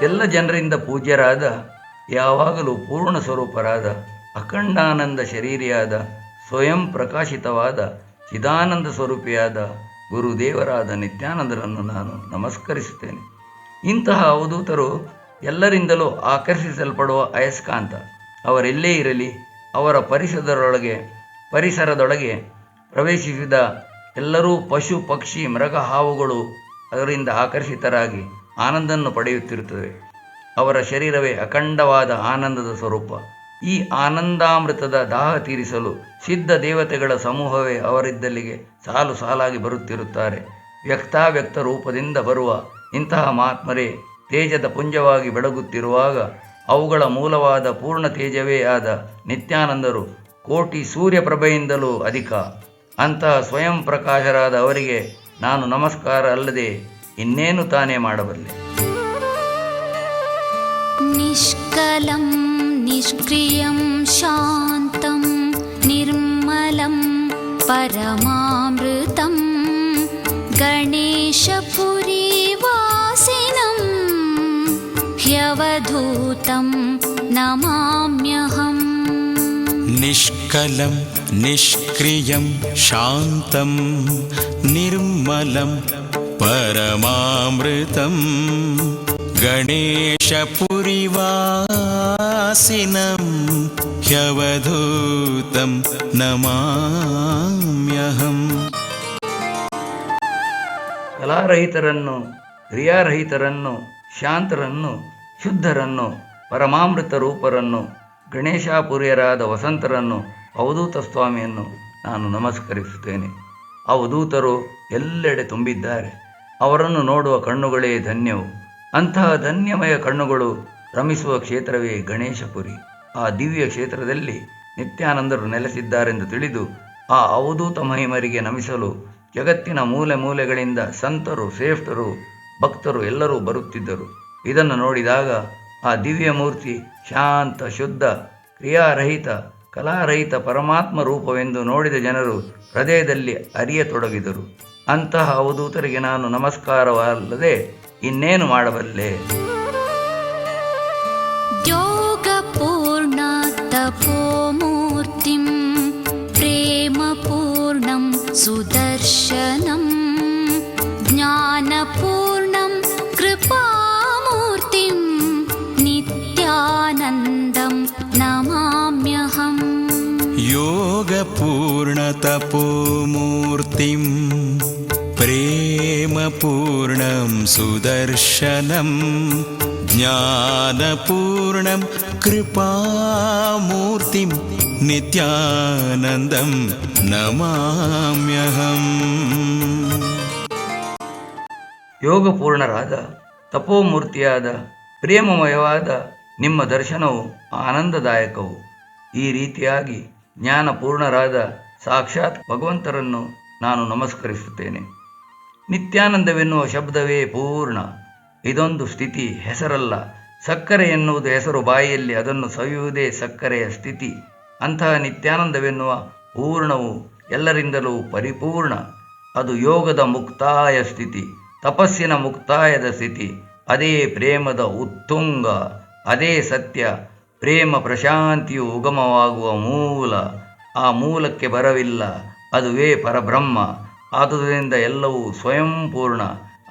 ಎಲ್ಲ ಜನರಿಂದ ಪೂಜ್ಯರಾದ, ಯಾವಾಗಲೂ ಪೂರ್ಣ ಸ್ವರೂಪರಾದ, ಅಖಂಡಾನಂದ ಶರೀರಿಯಾದ, ಸ್ವಯಂ ಪ್ರಕಾಶಿತವಾದ, ಚಿದಾನಂದ ಸ್ವರೂಪಿಯಾದ ಗುರುದೇವರಾದ ನಿತ್ಯಾನಂದರನ್ನು ನಾನು ನಮಸ್ಕರಿಸುತ್ತೇನೆ. ಇಂತಹ ಅವಧೂತರು ಎಲ್ಲರಿಂದಲೂ ಆಕರ್ಷಿಸಲ್ಪಡುವ ಅಯಸ್ಕಾಂತ. ಅವರೆಲ್ಲೇ ಇರಲಿ, ಅವರ ಪರಿಸರದೊಳಗೆ ಪ್ರವೇಶಿಸಿದ ಎಲ್ಲರೂ ಪಶು ಪಕ್ಷಿ ಮೃಗ ಹಾವುಗಳು ಅದರಿಂದ ಆಕರ್ಷಿತರಾಗಿ ಆನಂದವನ್ನು ಪಡೆಯುತ್ತಿರುತ್ತವೆ. ಅವರ ಶರೀರವೇ ಅಖಂಡವಾದ ಆನಂದದ ಸ್ವರೂಪ. ಈ ಆನಂದಾಮೃತದ ದಾಹ ತೀರಿಸಲು ಸಿದ್ಧ ದೇವತೆಗಳ ಸಮೂಹವೇ ಅವರಿದ್ದಲ್ಲಿಗೆ ಸಾಲು ಸಾಲಾಗಿ ಬರುತ್ತಿರುತ್ತಾರೆ. ವ್ಯಕ್ತಾವ್ಯಕ್ತ ರೂಪದಿಂದ ಬರುವ ಇಂತಹ ಮಹಾತ್ಮರೇ ತೇಜದ ಪುಂಜವಾಗಿ ಬೆಳಗುತ್ತಿರುವಾಗ ಅವುಗಳ ಮೂಲವಾದ ಪೂರ್ಣ ತೇಜವೇ ಆದ ನಿತ್ಯಾನಂದರು ಕೋಟಿ ಸೂರ್ಯಪ್ರಭೆಯಿಂದಲೂ ಅಧಿಕ. ಅಂತಹ ಸ್ವಯಂ ಪ್ರಕಾಶರಾದ ಅವರಿಗೆ ನಾನು ನಮಸ್ಕಾರ ಅಲ್ಲದೆ ಇನ್ನೇನು ತಾನೇ ಮಾಡಬಲ್ಲೆ. ನಿಷ್ಕಲಂ ನಿಷ್ಕ್ರಿಯಂ ಶಾಂತಂ ನಿರ್ಮಲಂ ಪರಮಾಮೃತಂ ಗಣೇಶಪುರಿವಾಸಿನಂ ಹ್ಯವಧೂತಂ ನಮಾಮ್ಯಹಂ. निष्कलं निष्क्रियं शान्तं निर्मलं परमामृतं गणेशपुरिवासिनं ह्यवधूतं नमाम्यहम्. ಕಲಾರಹಿತರನ್ನು, ಕ್ರಿಯಾರಹಿತರನ್ನು, ಶಾಂತರನ್ನು, ಶುದ್ಧರನ್ನು, ಪರಮಾಮೃತ ರೂಪರನ್ನು, ಗಣೇಶಾಪುರ್ಯರಾದ ವಸಂತರನ್ನು, ಅವಧೂತ ಸ್ವಾಮಿಯನ್ನು ನಾನು ನಮಸ್ಕರಿಸುತ್ತೇನೆ. ಅವಧೂತರು ಎಲ್ಲೆಡೆ ತುಂಬಿದ್ದಾರೆ. ಅವರನ್ನು ನೋಡುವ ಕಣ್ಣುಗಳೇ ಧನ್ಯವು. ಅಂತಹ ಧನ್ಯಮಯ ಕಣ್ಣುಗಳು ರಮಿಸುವ ಕ್ಷೇತ್ರವೇ ಗಣೇಶಪುರಿ. ಆ ದಿವ್ಯ ಕ್ಷೇತ್ರದಲ್ಲಿ ನಿತ್ಯಾನಂದರು ನೆಲೆಸಿದ್ದಾರೆಂದು ತಿಳಿದು ಆ ಅವಧೂತ ಮಹಿಮರಿಗೆ ನಮಿಸಲು ಜಗತ್ತಿನ ಮೂಲೆ ಮೂಲೆಗಳಿಂದ ಸಂತರು, ಶ್ರೇಷ್ಠರು, ಭಕ್ತರು ಎಲ್ಲರೂ ಬರುತ್ತಿದ್ದರು. ಇದನ್ನು ನೋಡಿದಾಗ ಆ ದಿವ್ಯ ಮೂರ್ತಿ ಶಾಂತ, ಶುದ್ಧ, ಕ್ರಿಯಾರಹಿತ, ಕಲಾರಹಿತ ಪರಮಾತ್ಮ ರೂಪವೆಂದು ನೋಡಿದ ಜನರು ಹೃದಯದಲ್ಲಿ ಅರಿಯತೊಡಗಿದರು. ಅಂತಹ ಅವಧೂತರಿಗೆ ನಾನು ನಮಸ್ಕಾರವಲ್ಲದೆ ಇನ್ನೇನು ಮಾಡಬಲ್ಲೆ. ಯೋಗಪೂರ್ಣ ತಪೋಮೂರ್ತಿಂ ಪ್ರೇಮಪೂರ್ಣಂ ಸುದರ್ಶನಂ ಜ್ಞಾನಪೂರ್ಣಂ ಕೃಪಾಮೂರ್ತಿಂ ನಿತ್ಯಾನಂದಂ ನಮಾಮ್ಯಹಂ. योगपूर्णतपोमूर्तिं प्रेमपूर्णं सुदर्शनं ज्ञानपूर्णं कृपामूर्तिं नित्यानन्दं नमाम्यहम्. ಯೋಗಪೂರ್ಣರಾದ, ತಪೋಮೂರ್ತಿಯಾದ, ಪ್ರೇಮಮಯವಾದ ನಿಮ್ಮ ದರ್ಶನವು ಆನಂದದಾಯಕವು. ಈ ರೀತಿಯಾಗಿ ಜ್ಞಾನಪೂರ್ಣರಾದ ಸಾಕ್ಷಾತ್ ಭಗವಂತರನ್ನು ನಾನು ನಮಸ್ಕರಿಸುತ್ತೇನೆ. ನಿತ್ಯಾನಂದವೆನ್ನುವ ಶಬ್ದವೇ ಪೂರ್ಣ. ಇದೊಂದು ಸ್ಥಿತಿ, ಹೆಸರಲ್ಲ. ಸಕ್ಕರೆ ಎನ್ನುವುದು ಹೆಸರು, ಬಾಯಿಯಲ್ಲಿ ಅದನ್ನು ಸವಿಯುವುದೇ ಸಕ್ಕರೆಯ ಸ್ಥಿತಿ. ಅಂತಹ ನಿತ್ಯಾನಂದವೆನ್ನುವ ಪೂರ್ಣವು ಎಲ್ಲರಿಂದಲೂ ಪರಿಪೂರ್ಣ. ಅದು ಯೋಗದ ಮುಕ್ತಾಯ ಸ್ಥಿತಿ, ತಪಸ್ಸಿನ ಮುಕ್ತಾಯದ ಸ್ಥಿತಿ. ಅದೇ ಪ್ರೇಮದ ಉತ್ತುಂಗ, ಅದೇ ಸತ್ಯ. ಪ್ರೇಮ ಪ್ರಶಾಂತಿಯು ಉಗಮವಾಗುವ ಮೂಲ. ಆ ಮೂಲಕ್ಕೆ ಬರವಿಲ್ಲ, ಅದುವೇ ಪರಬ್ರಹ್ಮ. ಆದುದರಿಂದ ಎಲ್ಲವೂ ಸ್ವಯಂಪೂರ್ಣ.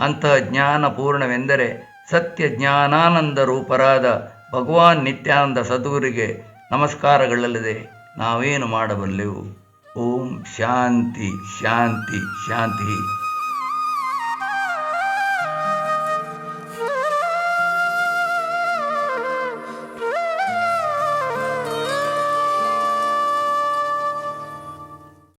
ಅಂತಹ ಜ್ಞಾನಪೂರ್ಣವೆಂದರೆ ಸತ್ಯ ಜ್ಞಾನಾನಂದ ರೂಪರಾದ ಭಗವಾನ್ ನಿತ್ಯಾನಂದ ಸದ್ಗುರಿಗೆ ನಮಸ್ಕಾರಗಳಲ್ಲದೆ ನಾವೇನು ಮಾಡಬಲ್ಲೆವು. ಓಂ ಶಾಂತಿ ಶಾಂತಿ ಶಾಂತಿ.